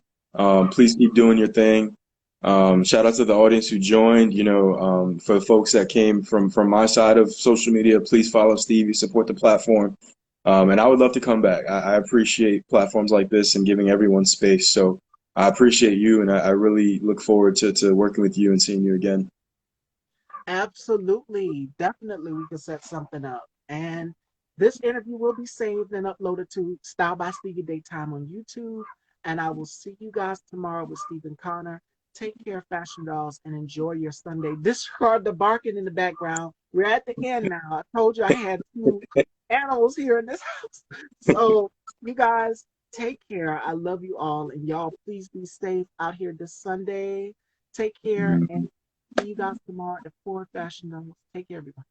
Please keep doing your thing. Shout out to the audience who joined. For the folks that came from my side of social media, please follow Stevie, support the platform. And I would love to come back. I appreciate platforms like this and giving everyone space. So I appreciate you, and I really look forward to working with you and seeing you again. absolutely, definitely, we can set something up. And this interview will be saved and uploaded to Style by Stevie Daytime on YouTube. And I will see you guys tomorrow with Stephen Connor. Take care, fashion dolls, and enjoy your Sunday. Disregard the barking in the background. We're at the end now. I told you I had two animals here in this house. So, you guys, take care. I love you all. And y'all, please be safe out here this Sunday. Take care and see you guys tomorrow at 4 Fashion Dolls. Take care, everybody.